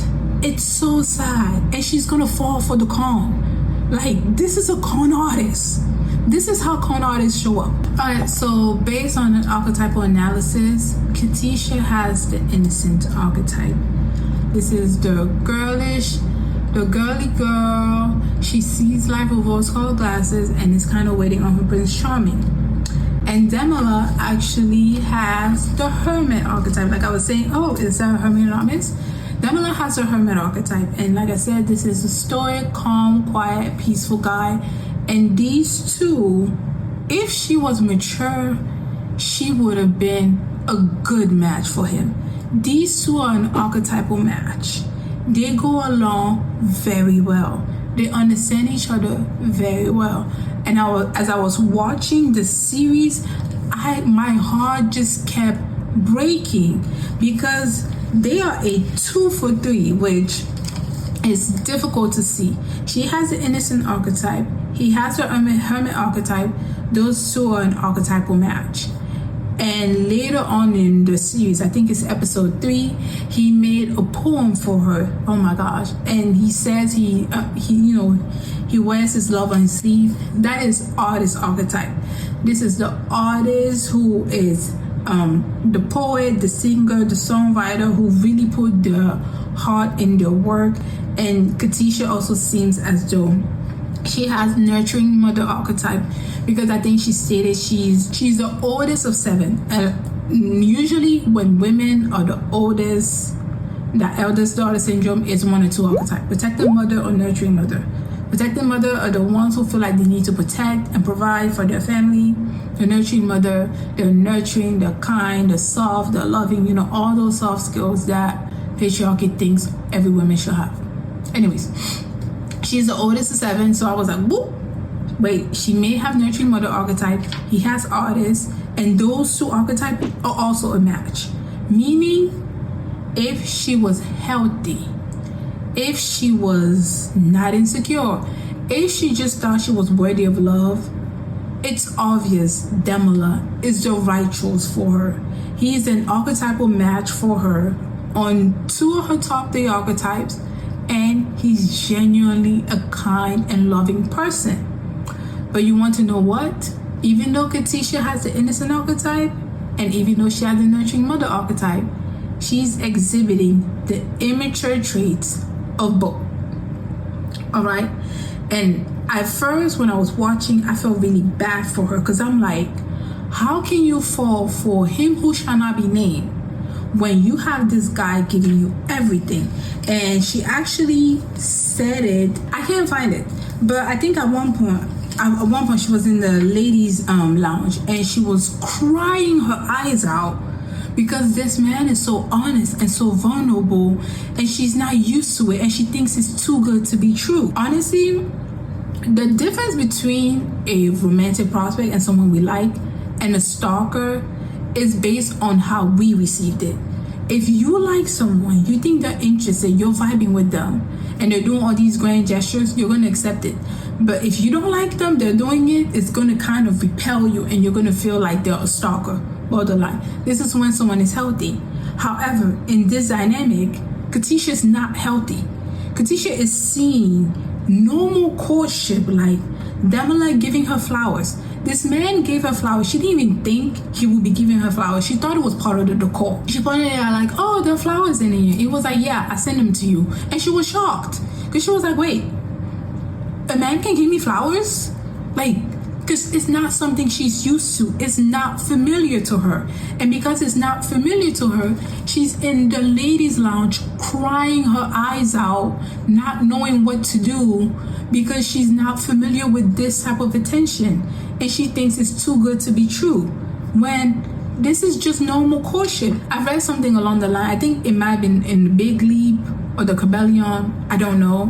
It's so sad. And she's gonna fall for the con. Like, this is a con artist. This is how con artists show up. Alright, so based on an archetypal analysis, Katisha has the innocent archetype. This is the girly girl. She sees life with rose-colored glasses and is kind of waiting on her Prince Charming. And Demola actually has the hermit archetype. Like I was saying, is that hermit anonymous? Demola has a hermit archetype, and like I said, this is a stoic, calm, quiet, peaceful guy. And these two, if she was mature, she would have been a good match for him. These two are an archetypal match. They go along very well. They understand each other very well. And as I was watching the series, my heart just kept breaking because they are a 2 for 3, which is difficult to see. She has the innocent archetype. He has her hermit archetype. Those two are an archetypal match. And later on in the series, I think it's episode 3, he made a poem for her. Oh my gosh. And he says he wears his love on his sleeve. That is artist archetype. This is the artist who is the poet, the singer, the songwriter who really put their heart in their work. And Katisha also seems as though she has nurturing mother archetype, because I think she stated she's the oldest of 7. And usually when women are the oldest, the eldest daughter syndrome is 1 or 2 archetype. Protective mother or nurturing mother. Protective mother are the ones who feel like they need to protect and provide for their family. The nurturing mother, they're nurturing, they're kind, they're soft, they're loving, all those soft skills that patriarchy thinks every woman should have. Anyways, she's the oldest of 7, so I was like, whoop. Wait, she may have nurturing mother archetype, he has artist, and those 2 archetypes are also a match. Meaning, if she was healthy, if she was not insecure, if she just thought she was worthy of love, it's obvious Demola is the right choice for her. He is an archetypal match for her on 2 of her top 3 archetypes, and he's genuinely a kind and loving person. But you want to know what? Even though Katisha has the innocent archetype, and even though she has the nurturing mother archetype, she's exhibiting the immature traits of both. Alright? And at first, when I was watching, I felt really bad for her, because I'm like, how can you fall for him who shall not be named when you have this guy giving you everything? And she actually said it, I can't find it, but I think at one point she was in the ladies lounge, and she was crying her eyes out because this man is so honest and so vulnerable, and she's not used to it, and she thinks it's too good to be true. Honestly, the difference between a romantic prospect and someone we like and a stalker is based on how we received it. If you like someone, you think they're interested, you're vibing with them, and they're doing all these grand gestures, you're going to accept it. But if you don't like them, they're doing it, it's going to kind of repel you, and you're going to feel like they're a stalker, borderline. This is when someone is healthy. However, in this dynamic, Katisha is not healthy. Katisha is seeing normal courtship, like Demola giving her flowers. This man gave her flowers. She didn't even think he would be giving her flowers. She thought it was part of the decor. She pointed it out like, oh, there are flowers in here. He was like, yeah, I sent them to you. And she was shocked because she was like, wait, a man can give me flowers? Like, because it's not something she's used to. It's not familiar to her. And because it's not familiar to her, she's in the ladies' lounge crying her eyes out, not knowing what to do because she's not familiar with this type of attention. And she thinks it's too good to be true, when this is just normal courtship. I read something along the line, I think it might have been in the Big Leap or the Cabellion, I don't know,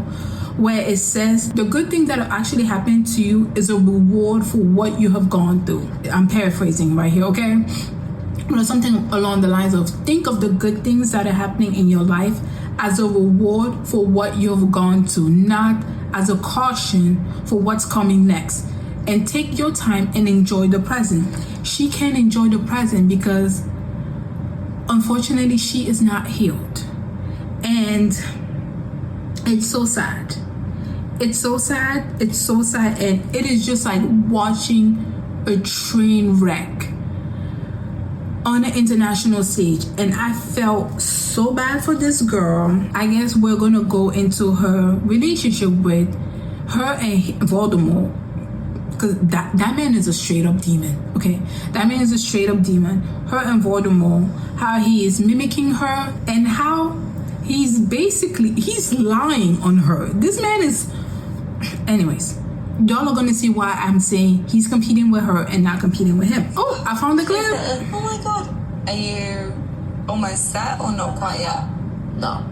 where it says the good thing that actually happened to you is a reward for what you have gone through. I'm paraphrasing right here, okay? Something along the lines of, think of the good things that are happening in your life as a reward for what you've gone through, not as a caution for what's coming next. And take your time and enjoy the present. She can't enjoy the present because unfortunately she is not healed. And it's so sad. It's so sad. It's so sad. And it is just like watching a train wreck on an international stage. And I felt so bad for this girl. I guess we're going to go into her relationship with her and Voldemort. Because that man is a straight up demon, okay? That man is a straight up demon. Her and Voldemort, how he is mimicking her, and how He's lying on her. This man is... Anyways, y'all are gonna see why I'm saying he's competing with her and not competing with him. Oh, I found the clip. Oh my god. Are you almost set or not quite yet? No.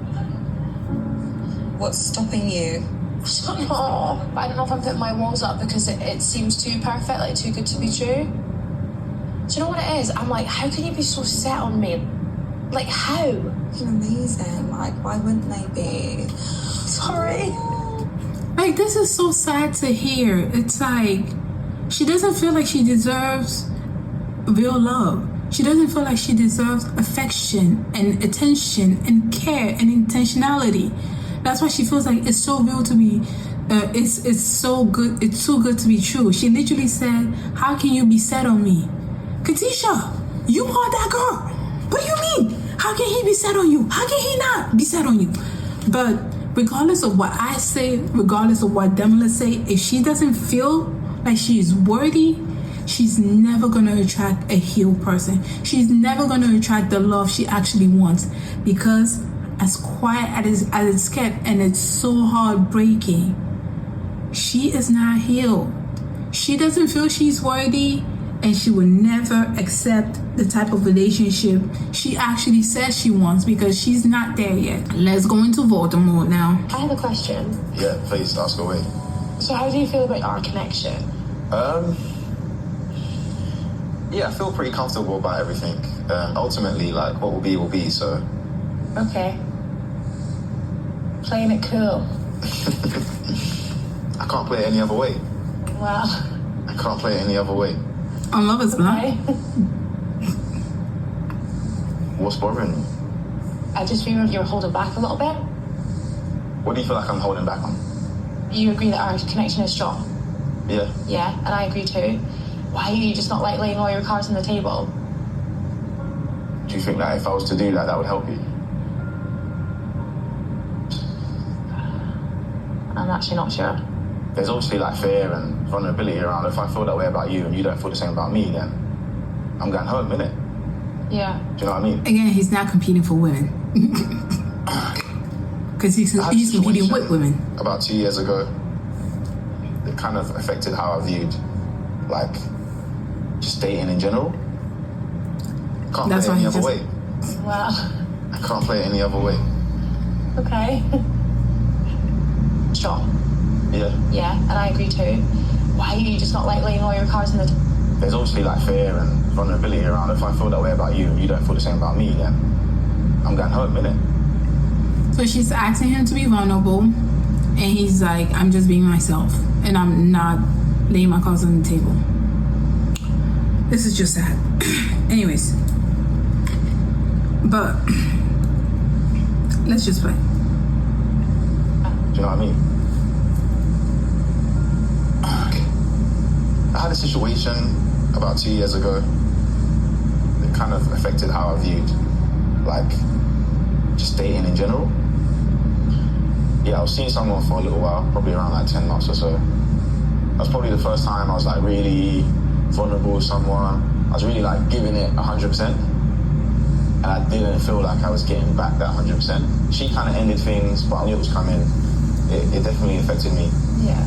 What's stopping you? Oh, but I don't know if I'm putting my walls up because it seems too perfect, like too good to be true. Do you know what it is? I'm like, how can you be so set on me? Like, how? You're amazing. Like, why wouldn't they be? Sorry. Like, this is so sad to hear. It's like, she doesn't feel like she deserves real love. She doesn't feel like she deserves affection and attention and care and intentionality. That's why she feels like it's so real to be, it's so good, it's too good to be true. She literally said, how can you be set on me? Katisha, you are that girl. What do you mean? How can he be set on you? How can he not be set on you? But regardless of what I say, regardless of what Demola say, if she doesn't feel like she is worthy, she's never going to attract a healed person. She's never going to attract the love she actually wants. Because as quiet as it's kept, and it's so heartbreaking, she is not healed. She doesn't feel she's worthy, and she will never accept the type of relationship she actually says she wants because she's not there yet. Let's go into Voldemort now. I have a question. Yeah, please ask away. So how do you feel about our connection? Yeah, I feel pretty comfortable about everything. Ultimately, like, what will be, so... Okay. Playing it cool. I can't play it any other way. Well... I can't play it any other way. On Love is Blind. Okay. What's bothering you? I just feel you're holding back a little bit. What do you feel like I'm holding back on? You agree that our connection is strong. Yeah. Yeah, and I agree too. Why are you just not like laying all your cards on the table? Do you think that if I was to do that, that would help you? I'm actually not sure. There's obviously like fear and vulnerability around. If I feel that way about you and you don't feel the same about me, then I'm going home, innit? Yeah. Do you know what I mean? Again, he's not competing for women. Because he's competing with women. About 2 years ago, it kind of affected how I viewed, like, just dating in general. Can't That's play it why any he other just- way. Well, I can't play it any other way. okay. Strong. Yeah. Yeah, and I agree too. Why are you just not like laying all your cards on the table? There's obviously like fear and vulnerability around. If I feel that way about you and you don't feel the same about me, then I'm going home, innit? So she's asking him to be vulnerable, and he's like, I'm just being myself, and I'm not laying my cards on the table. This is just sad. Anyways. But let's just play. Do you know what I mean? I had a situation about 2 years ago that kind of affected how I viewed, like, just dating in general. Yeah, I was seeing someone for a little while, probably around like 10 months or so. That was probably the first time I was like really vulnerable with someone. I was really like giving it 100%. And I didn't feel like I was getting back that 100%. She kind of ended things, but I knew it was coming. It definitely affected me. Yeah.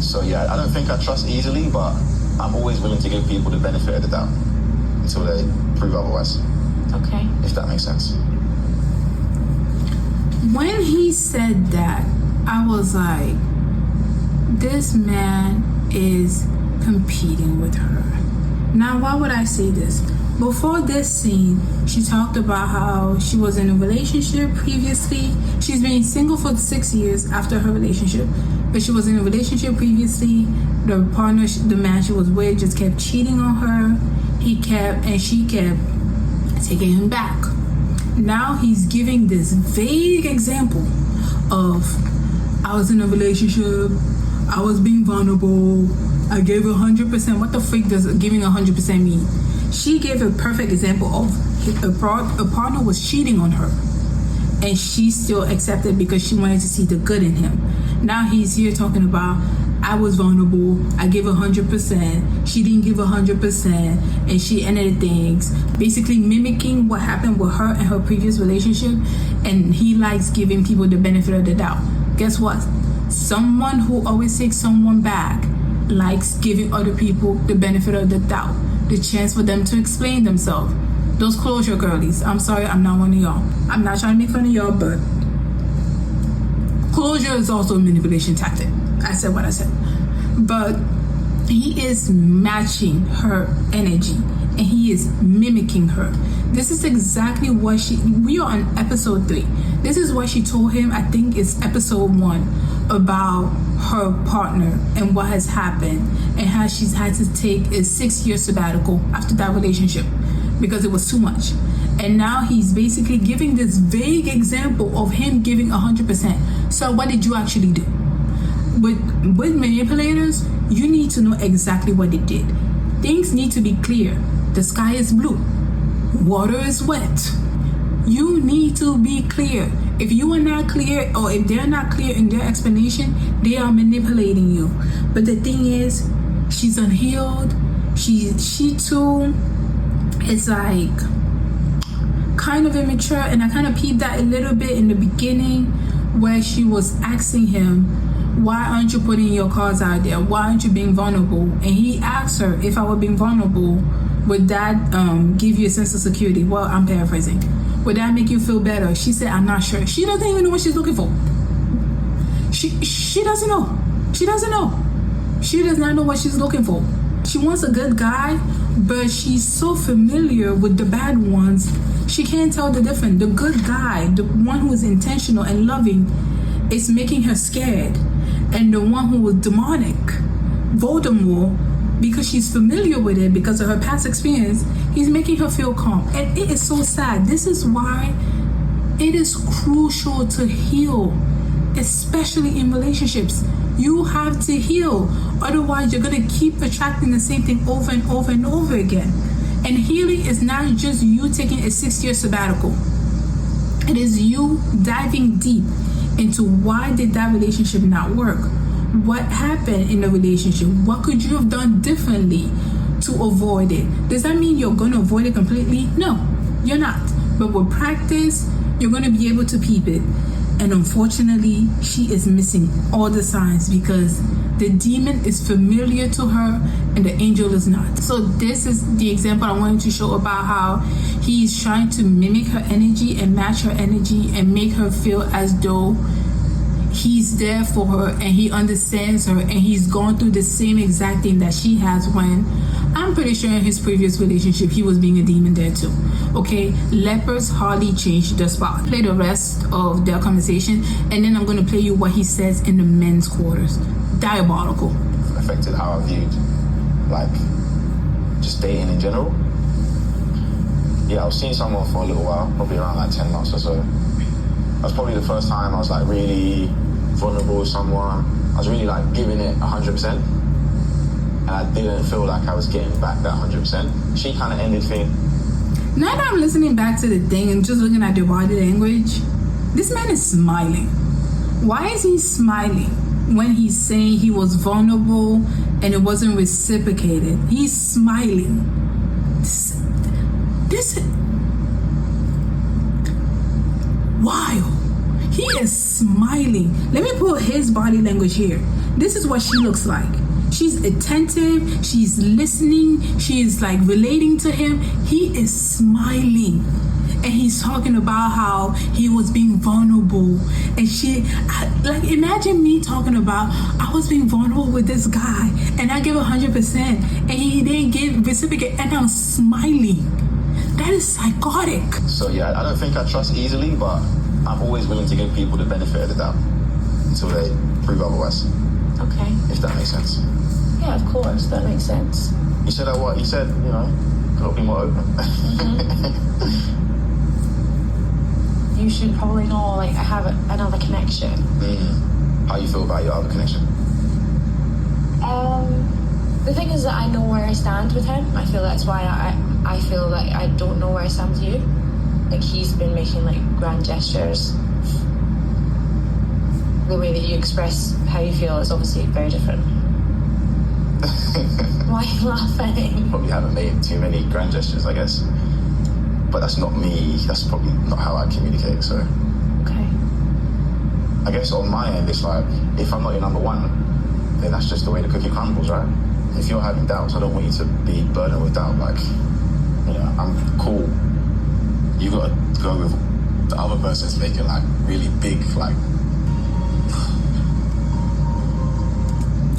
So yeah, I don't think I trust easily, but I'm always willing to give people the benefit of the doubt until they prove otherwise. Okay. If that makes sense. When he said that, I was like, this man is competing with her. Now, why would I say this? Before this scene, she talked about how she was in a relationship previously. She's been single for 6 years after her relationship, but she was in a relationship previously. The partner, the man she was with, just kept cheating on her. She kept taking him back. Now he's giving this vague example of, I was in a relationship, I was being vulnerable, I gave 100%. What the freak does giving 100% mean? She gave a perfect example of a partner was cheating on her, and she still accepted because she wanted to see the good in him. Now he's here talking about, I was vulnerable. I gave 100%. She didn't give 100%, and she ended things, basically mimicking what happened with her and her previous relationship. And he likes giving people the benefit of the doubt. Guess what? Someone who always takes someone back likes giving other people the benefit of the doubt, the chance for them to explain themselves. Those closure girlies. I'm sorry, I'm not one of y'all. I'm not trying to make fun of y'all, but closure is also a manipulation tactic. I said what I said. But he is matching her energy and he is mimicking her. This is exactly what we are on episode 3. This is what she told him, I think it's episode 1, about her partner and what has happened and how she's had to take a 6-year sabbatical after that relationship because it was too much. And now he's basically giving this vague example of him giving 100%. So what did you actually do? With manipulators, you need to know exactly what they did. Things need to be clear. The sky is blue. Water is wet. You need to be clear. If you are not clear, or if they're not clear in their explanation, they are manipulating you. But the thing is, she's unhealed. She too is like kind of immature, and I kind of peeped that a little bit in the beginning where she was asking him, why aren't you putting your cards out there? Why aren't you being vulnerable? And he asked her, if I were being vulnerable, would that give you a sense of security? Well, I'm paraphrasing. Would that make you feel better? She said, I'm not sure. She doesn't even know what she's looking for. She doesn't know. She doesn't know. She does not know what she's looking for. She wants a good guy, but she's so familiar with the bad ones, she can't tell the difference. The good guy, the one who is intentional and loving, is making her scared. And the one who was demonic, Voldemort, because she's familiar with it, because of her past experience, he's making her feel calm. And it is so sad. This is why it is crucial to heal, especially in relationships. You have to heal. Otherwise, you're going to keep attracting the same thing over and over and over again. And healing is not just you taking a 6-year sabbatical. It is you diving deep into why did that relationship not work? What happened in the relationship? What could you have done differently to avoid it? Does that mean you're going to avoid it completely? No, you're not. But with practice, you're going to be able to peep it. And unfortunately, she is missing all the signs because the demon is familiar to her and the angel is not. So this is the example I wanted to show about how he's trying to mimic her energy and match her energy and make her feel as though he's there for her and he understands her and he's gone through the same exact thing that she has, when I'm pretty sure in his previous relationship he was being a demon there too. Okay, lepers hardly change the spot. Play the rest of their conversation and then I'm going to play you what he says in the men's quarters. Diabolical. Affected how I viewed like just dating in general. Yeah, I was seeing someone for a little while, probably around like 10 months or so. That was probably the first time I was like really vulnerable with someone. I was really like giving it 100%, and I didn't feel like I was getting back that 100%. She kind of ended things. Now that I'm listening back to the thing and just looking at the body language, this man is smiling. Why is he smiling when he's saying he was vulnerable and it wasn't reciprocated? He's smiling. This wild. He is smiling. Let me put his body language here. This is what she looks like. She's attentive. She's listening. She's like relating to him. He is smiling. And he's talking about how he was being vulnerable. And like, imagine me talking about, I was being vulnerable with this guy and I gave 100% and he didn't give reciprocate and I'm smiling. That is psychotic. So yeah, I don't think I trust easily, but I'm always willing to give people the benefit of the doubt until they prove otherwise. Okay. If that makes sense. Yeah, of course, that makes sense. You said that what? You said, you know, gotta be more open. Mm-hmm. You should probably know, like, I have another connection. Mm. How you feel about your other connection? The thing is that I know where I stand with him. I feel that's why I feel like I don't know where I stand with you. Like, he's been making like grand gestures the way that you express how you feel is obviously very different. Why are you laughing? Probably haven't made too many grand gestures, I guess. But that's not me. That's probably not how I communicate, so. Okay. I guess on my end, it's like, if I'm not your number one, then that's just the way the cookie crumbles, right? If you're having doubts, I don't want you to be burdened with doubt. Like, you know, I'm cool. You got to go with the other person's making like really big, like.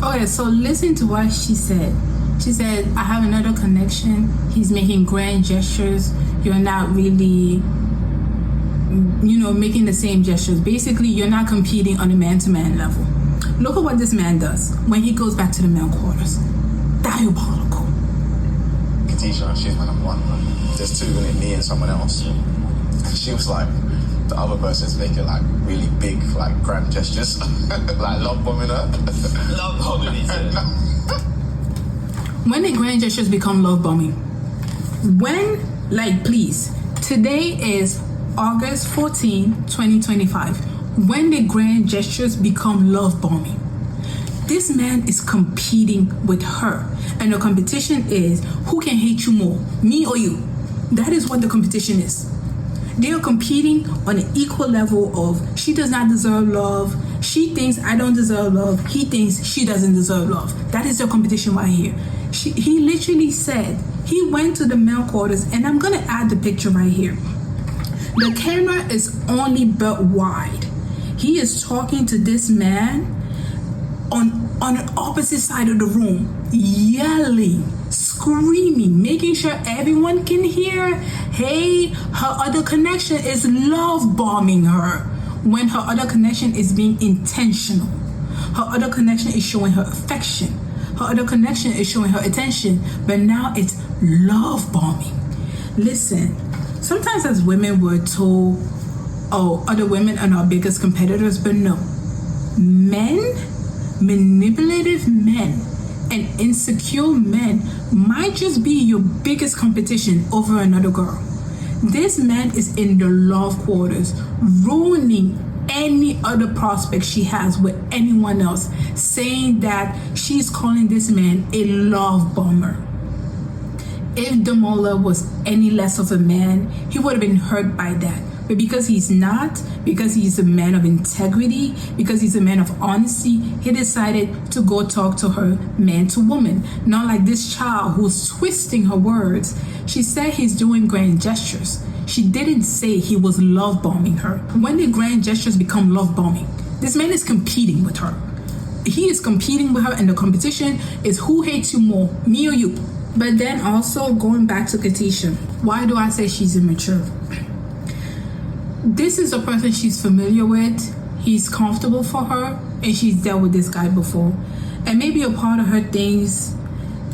Okay, so listen to what she said. She said, I have another connection. He's making grand gestures. You're not really, making the same gestures. Basically, you're not competing on a man-to-man level. Look at what this man does when he goes back to the male quarters. Diabolical. Katisha, she's my number one. There's two in it, me and someone else. She was like, the other person's making like really big, like grand gestures, like love bombing her. Love bombing, he said. When the grand gestures become love bombing? When, please, today is August 14, 2025. When the grand gestures become love bombing? This man is competing with her, and the competition is who can hate you more, me or you. That is what the competition is. They are competing on an equal level of she does not deserve love. She thinks I don't deserve love. He thinks she doesn't deserve love. That is their competition right here. He literally said he went to the male quarters, and I'm going to add the picture right here. The camera is only built wide. He is talking to this man on the opposite side of the room, yelling, screaming, making sure everyone can hear. Hey, her other connection is love bombing her when her other connection is being intentional. Her other connection is showing her affection. Her other connection is showing her attention, but now it's love bombing. Listen, sometimes as women we're told, oh, other women are our biggest competitors, but no. Men, manipulative men, and insecure men might just be your biggest competition over another girl. This man is in the love quarters, ruining any other prospect she has with anyone else, saying that she's calling this man a love bomber. If Demola was any less of a man, he would have been hurt by that. But because he's not, because he's a man of integrity, because he's a man of honesty, he decided to go talk to her man to woman. Not like this child who's twisting her words. She said he's doing grand gestures. She didn't say he was love bombing her. When the grand gestures become love bombing, this man is competing with her. He is competing with her, and the competition is who hates you more, me or you. But then also going back to Katisha, why do I say she's immature? This is a person she's familiar with. He's comfortable for her, and she's dealt with this guy before. And maybe a part of her things,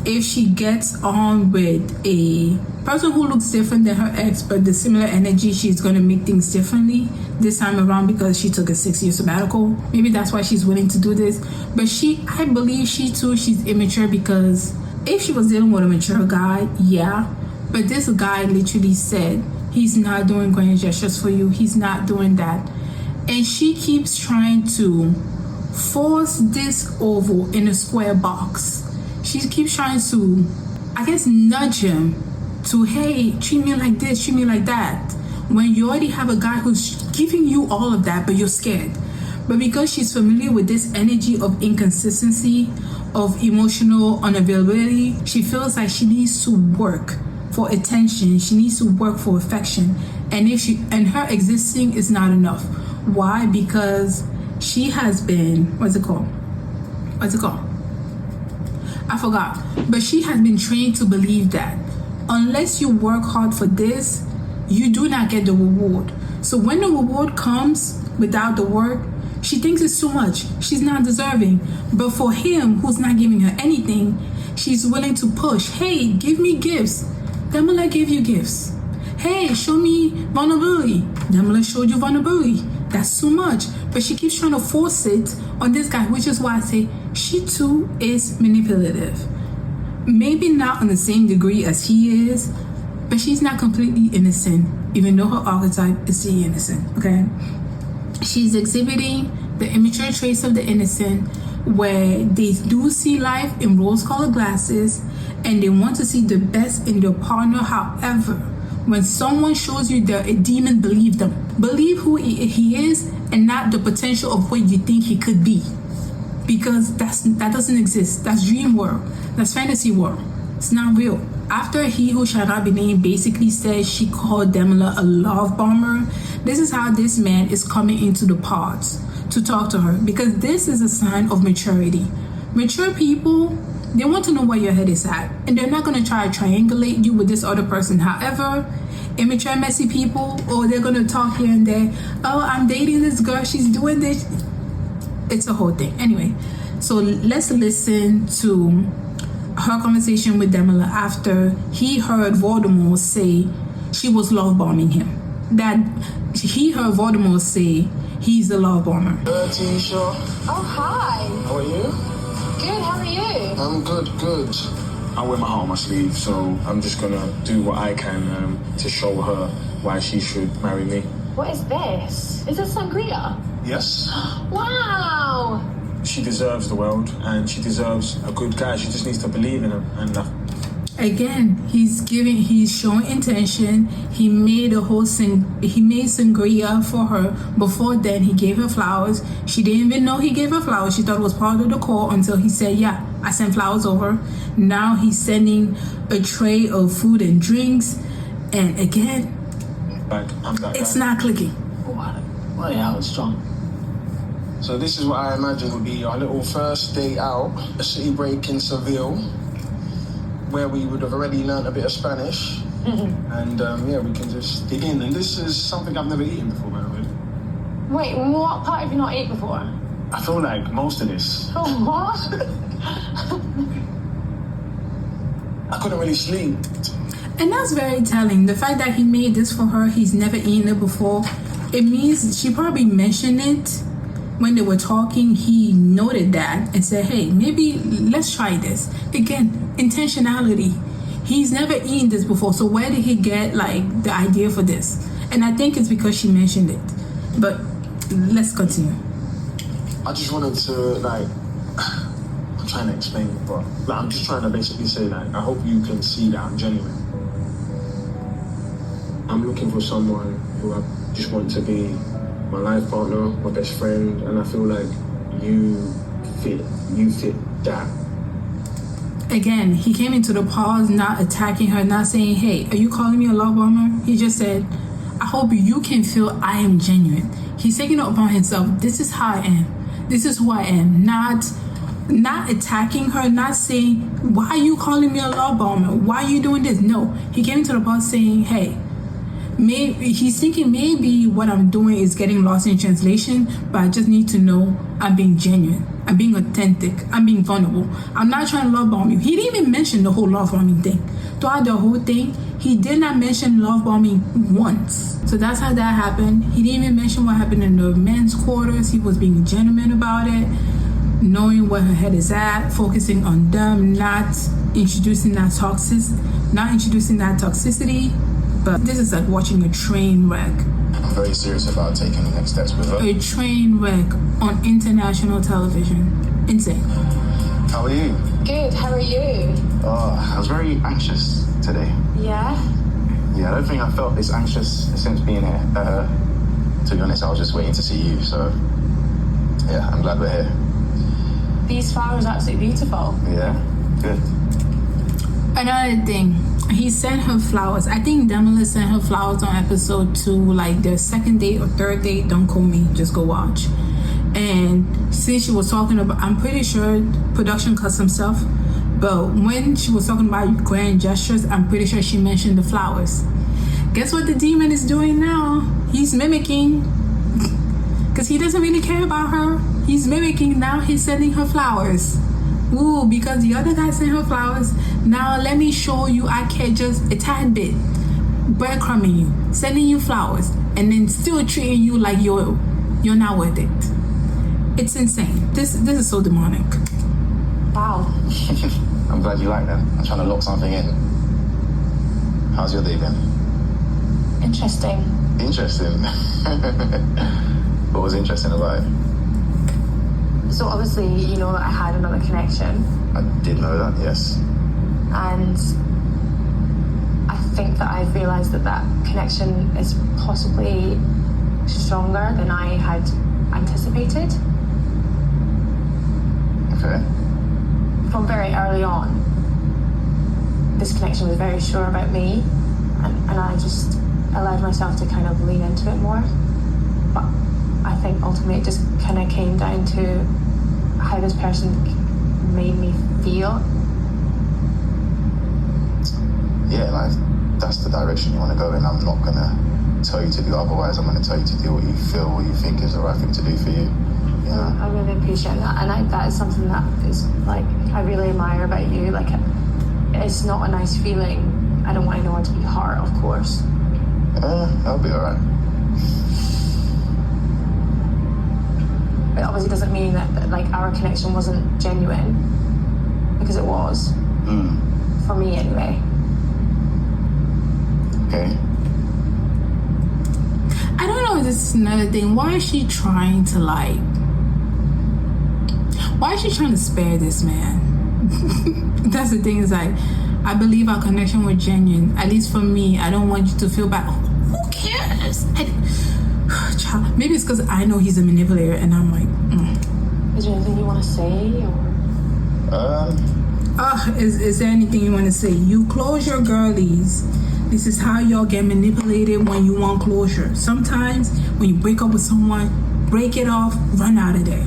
if she gets on with a person who looks different than her ex, but the similar energy, she's going to make things differently this time around because she took a 6-year sabbatical. Maybe that's why she's willing to do this. But I believe she's immature, because if she was dealing with a mature guy, yeah. But this guy literally said, he's not doing grand gestures for you. He's not doing that. And she keeps trying to force this oval in a square box. She keeps trying to, I guess, nudge him to, hey, treat me like this, treat me like that. When you already have a guy who's giving you all of that, but you're scared. But because she's familiar with this energy of inconsistency, of emotional unavailability, she feels like she needs to work for attention. She needs to work for affection. And her existing is not enough. Why? Because she has been, what's it called? I forgot. But she has been trained to believe that unless you work hard for this, you do not get the reward. So when the reward comes without the work, she thinks it's too much. She's not deserving. But for him, who's not giving her anything, she's willing to push. Hey, give me gifts. Demola gave you gifts. Hey, show me vulnerability. Demola showed you vulnerability. That's too much. But she keeps trying to force it on this guy, which is why I say she too is manipulative. Maybe not on the same degree as he is, but she's not completely innocent, even though her archetype is the innocent, okay? She's exhibiting the immature traits of the innocent, where they do see life in rose-colored glasses and they want to see the best in their partner. However, when someone shows you they're a demon, believe them. Believe who he is and not the potential of what you think he could be. Because that doesn't exist. That's dream world. That's fantasy world. It's not real. After He Who Shall Not Be Named basically said she called Demola a love bomber, this is how this man is coming into the pods to talk to her, because this is a sign of maturity. Mature people, they want to know where your head is at, and they're not going to try to triangulate you with this other person. However, immature, messy people, or they're going to talk here and there. Oh, I'm dating this girl, she's doing this. It's a whole thing. Anyway, so let's listen to her conversation with Demola after he heard Voldemort say she was love bombing him. That he heard Voldemort say he's a love bomber. Katisha. Oh, hi. How are you? Good, how are you? I'm good. I wear my heart on my sleeve, so I'm just gonna do what I can to show her why she should marry me. What is this? Is this sangria? Yes. Wow! She deserves the world, and she deserves a good guy. She just needs to believe in him. And again, he's showing intention. He made sangria for her. Before then, he gave her flowers. She didn't even know he gave her flowers. She thought it was part of the call until he said, yeah, I sent flowers over. Now he's sending a tray of food and drinks. And again, it's not clicking. Well, yeah, I was strong. So this is what I imagine would be our little first day out, a city break in Seville, where we would have already learned a bit of Spanish. And yeah, we can just dig in. And this is something I've never eaten before, by the way. Wait, what part have you not eaten before? I feel like most of this. Oh, what? I couldn't really sleep. And that's very telling. The fact that he made this for her, he's never eaten it before, it means she probably mentioned it when they were talking. He noted that and said, hey, maybe let's try this. Again, intentionality. He's never eaten this before, so where did he get like the idea for this? And I think it's because she mentioned it. But let's continue. I just wanted to I'm trying to explain it, but I'm just trying to basically say I hope you can see that I'm genuine. I'm looking for someone who I just want to be my life partner, my best friend, and I feel like you fit that. Again, he came into the pause not attacking her, not saying, hey, are you calling me a love bomber? He just said, I hope you can feel I am genuine. He's taking it upon himself. This is how I am. This is who I am. Not attacking her, not saying, why are you calling me a love bomber? Why are you doing this? No, he came into the pause saying, hey, maybe he's thinking maybe what I'm doing is getting lost in translation, but I just need to know I'm being genuine, I'm being authentic, I'm being vulnerable. I'm not trying to love bomb you. He didn't even mention the whole love bombing thing. Throughout the whole thing, he did not mention love bombing once. So that's how that happened. He didn't even mention what happened in the men's quarters. He was being genuine about it, knowing where her head is at, focusing on them, not introducing that toxicity. But this is like watching a train wreck. I'm very serious about taking the next steps with her. A train wreck on international television. Insane. How are you? Good, how are you? Oh, I was very anxious today. Yeah? Yeah, I don't think I felt this anxious since being here. To be honest, I was just waiting to see you, so yeah, I'm glad we're here. These flowers are absolutely beautiful. Yeah, good. Another thing, he sent her flowers. I think Demola sent her flowers on episode 2, like their second date or third date. Don't quote me, just go watch. And since she was talking about, I'm pretty sure production cut some stuff, but when she was talking about grand gestures, I'm pretty sure she mentioned the flowers. Guess what the demon is doing now? He's mimicking, because he doesn't really care about her. He's mimicking now. He's sending her flowers. Ooh, because the other guy sent her flowers. Now let me show you I care just a tad bit. Breadcrumbing you, sending you flowers, and then still treating you like you're not worth it. It's insane. This is so demonic. Wow. I'm glad you like that. I'm trying to lock something in. How's your day been? Interesting. Interesting. What was interesting about it? So obviously, you know that I had another connection. I did know that, yes. And I think that I've realised that that connection is possibly stronger than I had anticipated. Okay. From very early on, this connection was very sure about me, and I just allowed myself to kind of lean into it more. But I think ultimately it just kind of came down to how this person made me feel. Yeah, like, that's the direction you want to go in. I'm not going to tell you to do otherwise. I'm going to tell you to do what you feel, what you think is the right thing to do for you. Yeah. I really appreciate that, and that is something that is, like, I really admire about you. Like, it's not a nice feeling. I don't want anyone to be hurt, of course. That'll be alright. It obviously doesn't mean that like our connection wasn't genuine, because it was. For me anyway. Okay. I don't know if this is another thing. Why is she trying to spare this man? That's the thing, is like, I believe our connection was genuine. At least for me, I don't want you to feel bad. Who cares? Child, maybe it's because I know he's a manipulator, and I'm like, Is there anything you want to say, or? Is there anything you want to say? You close your girlies. This is how y'all get manipulated when you want closure. Sometimes when you break up with someone, break it off, run out of there.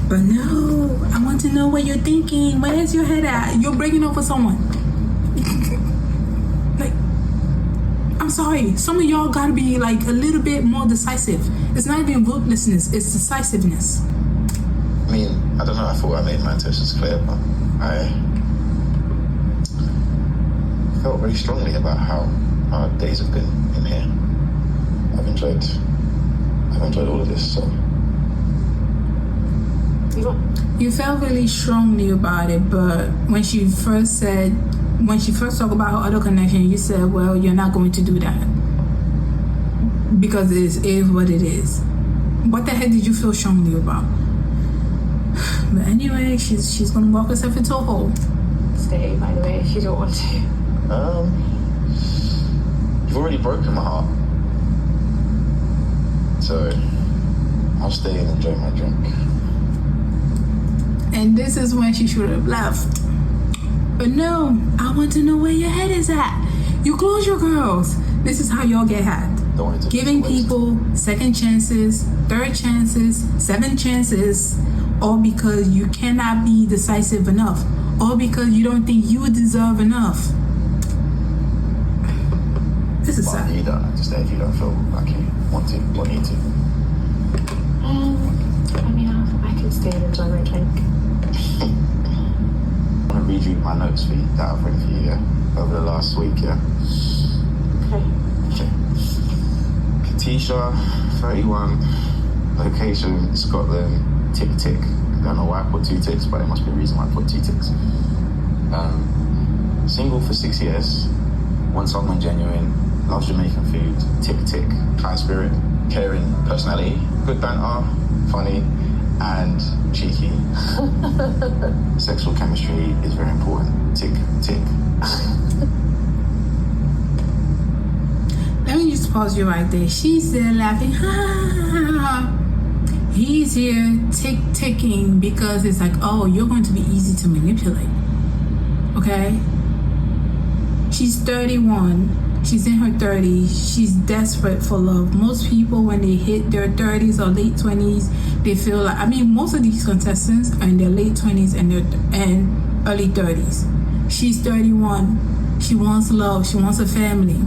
But no, I want to know what you're thinking. Where's your head at? You're breaking up with someone. Like, I'm sorry. Some of y'all gotta be like a little bit more decisive. It's not even ruthlessness, it's decisiveness. I mean, I don't know, I thought I made my intentions clear, but I felt very strongly about how our days have been in here. I've enjoyed all of this, so. You felt really strongly about it, but when she first talked about her other connection, you said, well, you're not going to do that. Because it is what it is. What the heck did you feel strongly about? But anyway, she's gonna walk herself into a hole. Stay, by the way, if you don't want to. You've already broken my heart. So, I'll stay and enjoy my drink. And this is when she should have left. But no, I want to know where your head is at. You close your girls. This is how y'all get hacked. Giving people second chances, third chances, 7 chances, all because you cannot be decisive enough, all because you don't think you deserve enough. This is sad. You don't understand if you don't feel like you want to or need to. I mean, I can stay and enjoy my drink. I'm gonna read you my notes for you that I've written for you, yeah? Over the last week, yeah? Okay. Katisha, 31, location, Scotland, tick tick. I don't know why I put 2 ticks, but there must be a reason why I put 2 ticks. Single for 6 years, want someone genuine, loves Jamaican food, tick tick, high spirit, caring personality, good banter, funny, and cheeky. Sexual chemistry is very important, tick tick. Let me just pause you right there. She's there laughing, ha ha ha. He's here ticking because it's like, oh, you're going to be easy to manipulate. Okay? She's 31. She's in her 30s. She's desperate for love. Most people, when they hit their 30s or late 20s, they feel like, I mean, most of these contestants are in their late 20s and early 30s. She's 31. She wants love. She wants a family.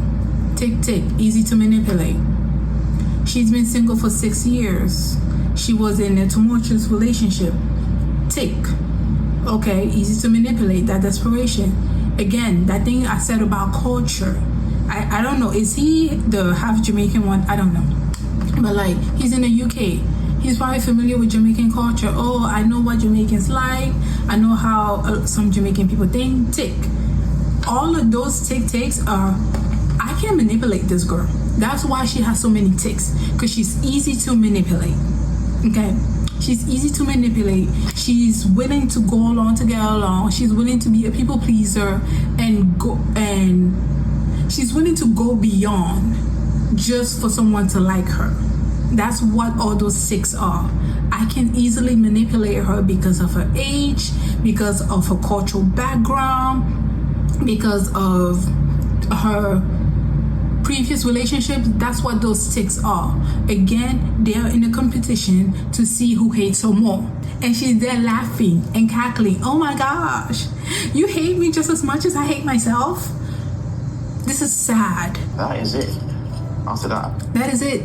Tick, tick. Easy to manipulate. She's been single for 6 years. She was in a tumultuous relationship. Tick. Okay, easy to manipulate. That desperation. Again, that thing I said about culture. I don't know. Is he the half Jamaican one? I don't know. But like, he's in the UK. He's probably familiar with Jamaican culture. Oh, I know what Jamaicans like. I know how some Jamaican people think. Tick. All of those ticks are, I can't manipulate this girl. That's why she has so many ticks. Because she's easy to manipulate. Okay. She's easy to manipulate. She's willing to go along to get along. She's willing to be a people pleaser and she's willing to go beyond just for someone to like her. That's what all those 6 are. I can easily manipulate her because of her age, because of her cultural background, because of her previous relationships. That's what those 6 are. Again, they're in a competition to see who hates her more. And she's there laughing and cackling. Oh my gosh, you hate me just as much as I hate myself? This is sad. That is it. After that. That is it.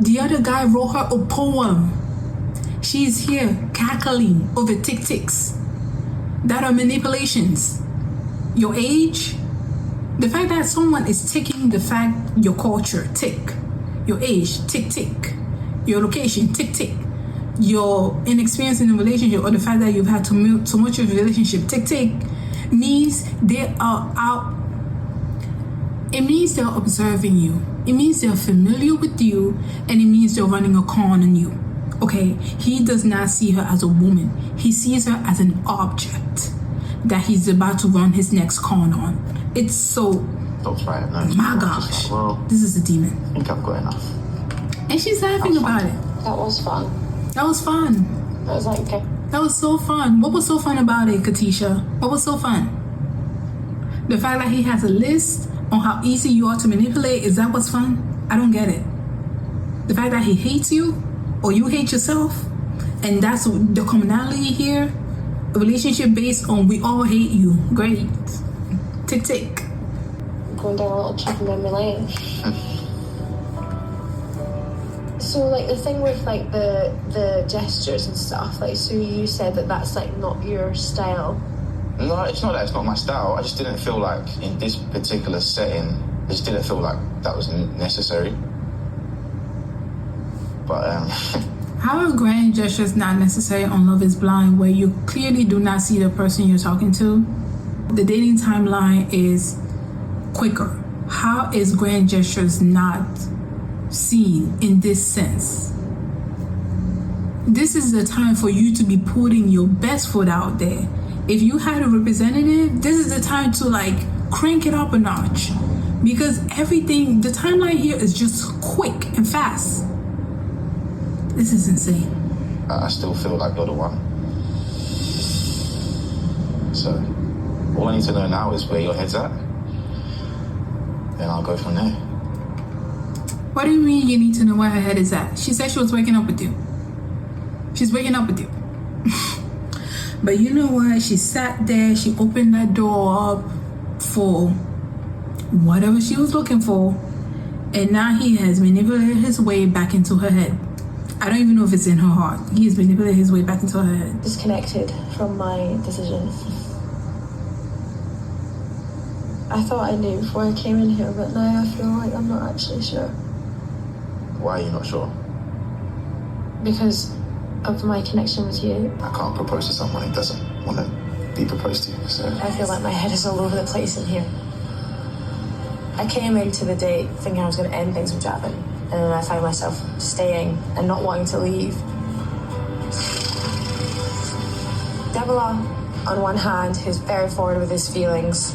The other guy wrote her a poem. She's here cackling over tick-ticks that are manipulations. Your age, the fact that someone is ticking the fact, your culture, tick. Your age, tick-tick. Your location, tick-tick. Your inexperience in a relationship, or the fact that you've had so much of a relationship, tick-tick, means they are out. It means they're observing you. It means they're familiar with you, and it means they're running a con on you. Okay, he does not see her as a woman. He sees her as an object that he's about to run his next con on. It's so... That's right. No, my gosh. like, well, this is a demon. I think I've got enough. And she's laughing about it. That was fun. That was fun. That was like, okay. That was so fun. What was so fun about it, Katisha? What was so fun? The fact that he has a list on how easy you are to manipulate, is that what's fun? I don't get it. The fact that he hates you, or you hate yourself, and that's the commonality here, a relationship based on we all hate you. Great. Tick tick. Going down a little trip in memory lane. So like the thing with like the gestures and stuff, like so you said that that's like not your style. No, it's not that it's not my style. I just didn't feel like in this particular setting, I just didn't feel like that was necessary. But how are grand gestures not necessary on Love is Blind, where you clearly do not see the person you're talking to? The dating timeline is quicker. How is grand gestures not seen in this sense? This is the time for you to be putting your best foot out there. If you had a representative, this is the time to like crank it up a notch, because everything, the timeline here is just quick and fast. This is insane. I still feel like you're the one. So all I need to know now is where your head's at, and I'll go from there. What do you mean you need to know where her head is at? She said she was waking up with you. She's waking up with you. But you know what? She sat there, she opened that door up for whatever she was looking for, and now he has manipulated his way back into her head. I don't even know if it's in her heart. He has manipulated his way back into her head. Disconnected from my decision. I thought I knew before I came in here, but now I feel like I'm not actually sure. Why are you not sure? Because of my connection with you. I can't propose to someone who doesn't want to be proposed to, so... I feel like my head is all over the place in here. I came into the date thinking I was going to end things with Javin, and then I found myself staying and not wanting to leave. Demola, on one hand, who's very forward with his feelings,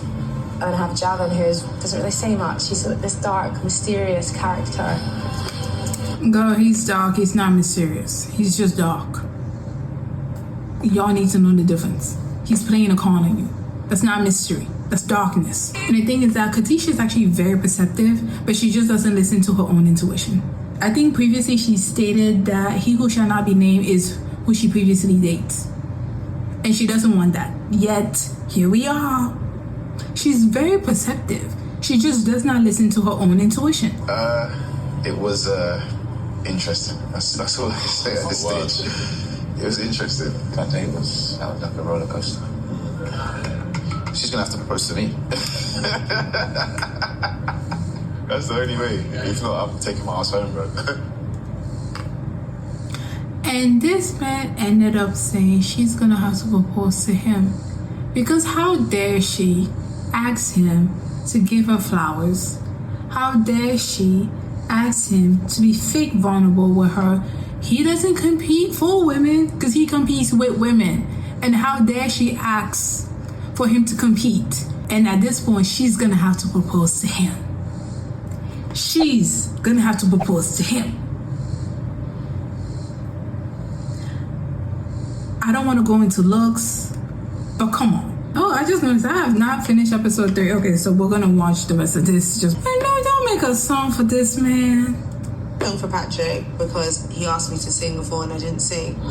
and I have Javin, who doesn't really say much. He's this dark, mysterious character. Girl, he's dark. He's not mysterious. He's just dark. Y'all need to know the difference. He's playing a con on you. That's not mystery. That's darkness. And the thing is that Katisha is actually very perceptive, but she just doesn't listen to her own intuition. I think previously she stated that he who shall not be named is who she previously dates. And she doesn't want that. Yet, here we are. She's very perceptive. She just does not listen to her own intuition. It was interesting. That's all I can say at this stage. It was interesting. That day was like a roller coaster. She's gonna have to propose to me. That's the only way. If not, I'm taking my ass home, bro. And this man ended up saying she's gonna have to propose to him, because how dare she ask him to give her flowers? How dare she ask him to be fake vulnerable with her He doesn't compete for women because he competes with women. And how dare she ask for him to compete? And at this point, she's gonna have to propose to him. She's gonna have to propose to him. I don't want to go into looks, but come on. Oh, I just noticed I have not finished episode 3. Okay, so we're gonna watch the rest of this. Just, I know, don't make a song for this man. Film for Patrick because he asked me to sing before and I didn't sing. I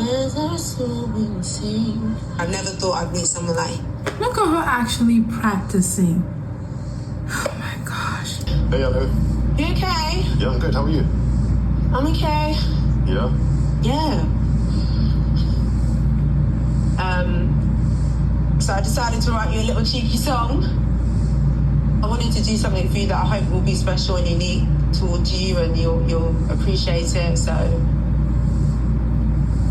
never thought I'd meet someone like him. Look at her actually practicing. Oh my gosh. Hey, Annu. You okay? Yeah, I'm good. How are you? I'm okay. Yeah? Yeah. So I decided to write you a little cheeky song. I wanted to do something for you that I hope will be special and unique towards you and you'll appreciate it. So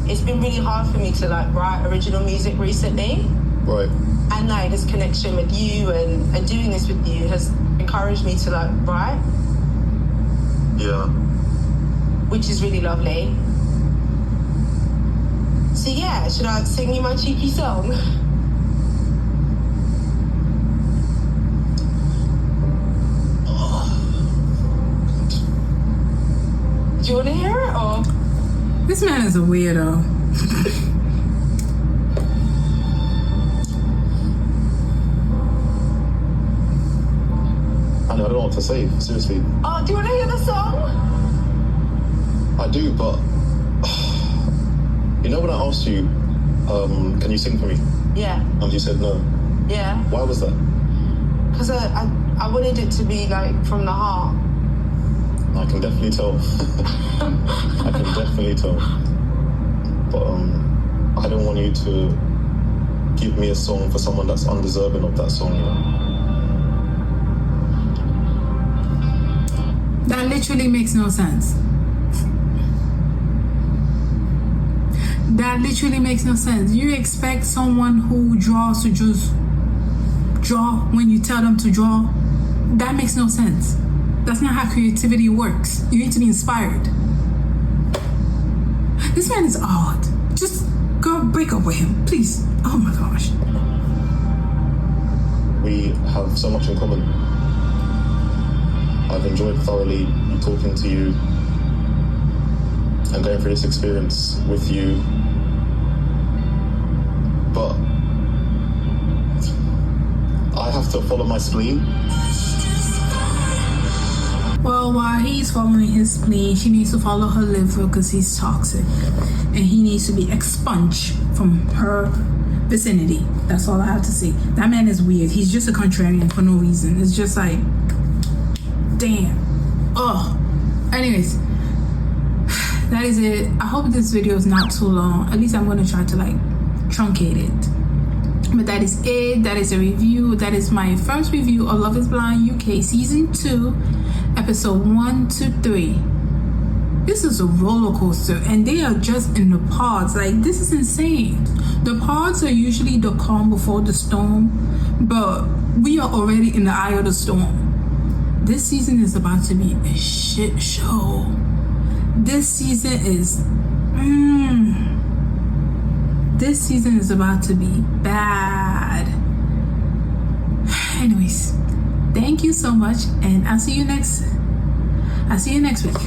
it's been really hard for me to like write original music recently. Right. And like this connection with you and doing this with you has encouraged me to like write. Yeah. Which is really lovely. So yeah, should I sing you my cheeky song? Do you want to hear it or? This man is a weirdo. I don't know what to say, seriously. Oh, do you want to hear the song? I do, but you know when I asked you, can you sing for me? Yeah. And you said no. Yeah. Why was that? Because I wanted it to be like from the heart. I can definitely tell. I can definitely tell. But I don't want you to give me a song for someone that's undeserving of that song, you know? That literally makes no sense. That literally makes no sense. You expect someone who draws to just draw when you tell them to draw? That makes no sense. That's not how creativity works. You need to be inspired. This man is odd. Just go break up with him, please. Oh my gosh. We have so much in common. I've enjoyed thoroughly talking to you and going through this experience with you. But I have to follow my spleen. Well, while he's following his spleen, she needs to follow her liver because he's toxic. And he needs to be expunged from her vicinity. That's all I have to say. That man is weird. He's just a contrarian for no reason. It's just like, damn. Oh. Anyways, that is it. I hope this video is not too long. At least I'm going to try to like truncate it. But that is it. That is a review. That is my first review of Love is Blind UK Season 2, Episode 1 to 3. This is a roller coaster and they are just in the pods. Like, this is insane. The pods are usually the calm before the storm, but we are already in the eye of the storm. This season is about to be a shit show. This season is this season is about to be bad. Anyways, thank you so much and I'll see you next week.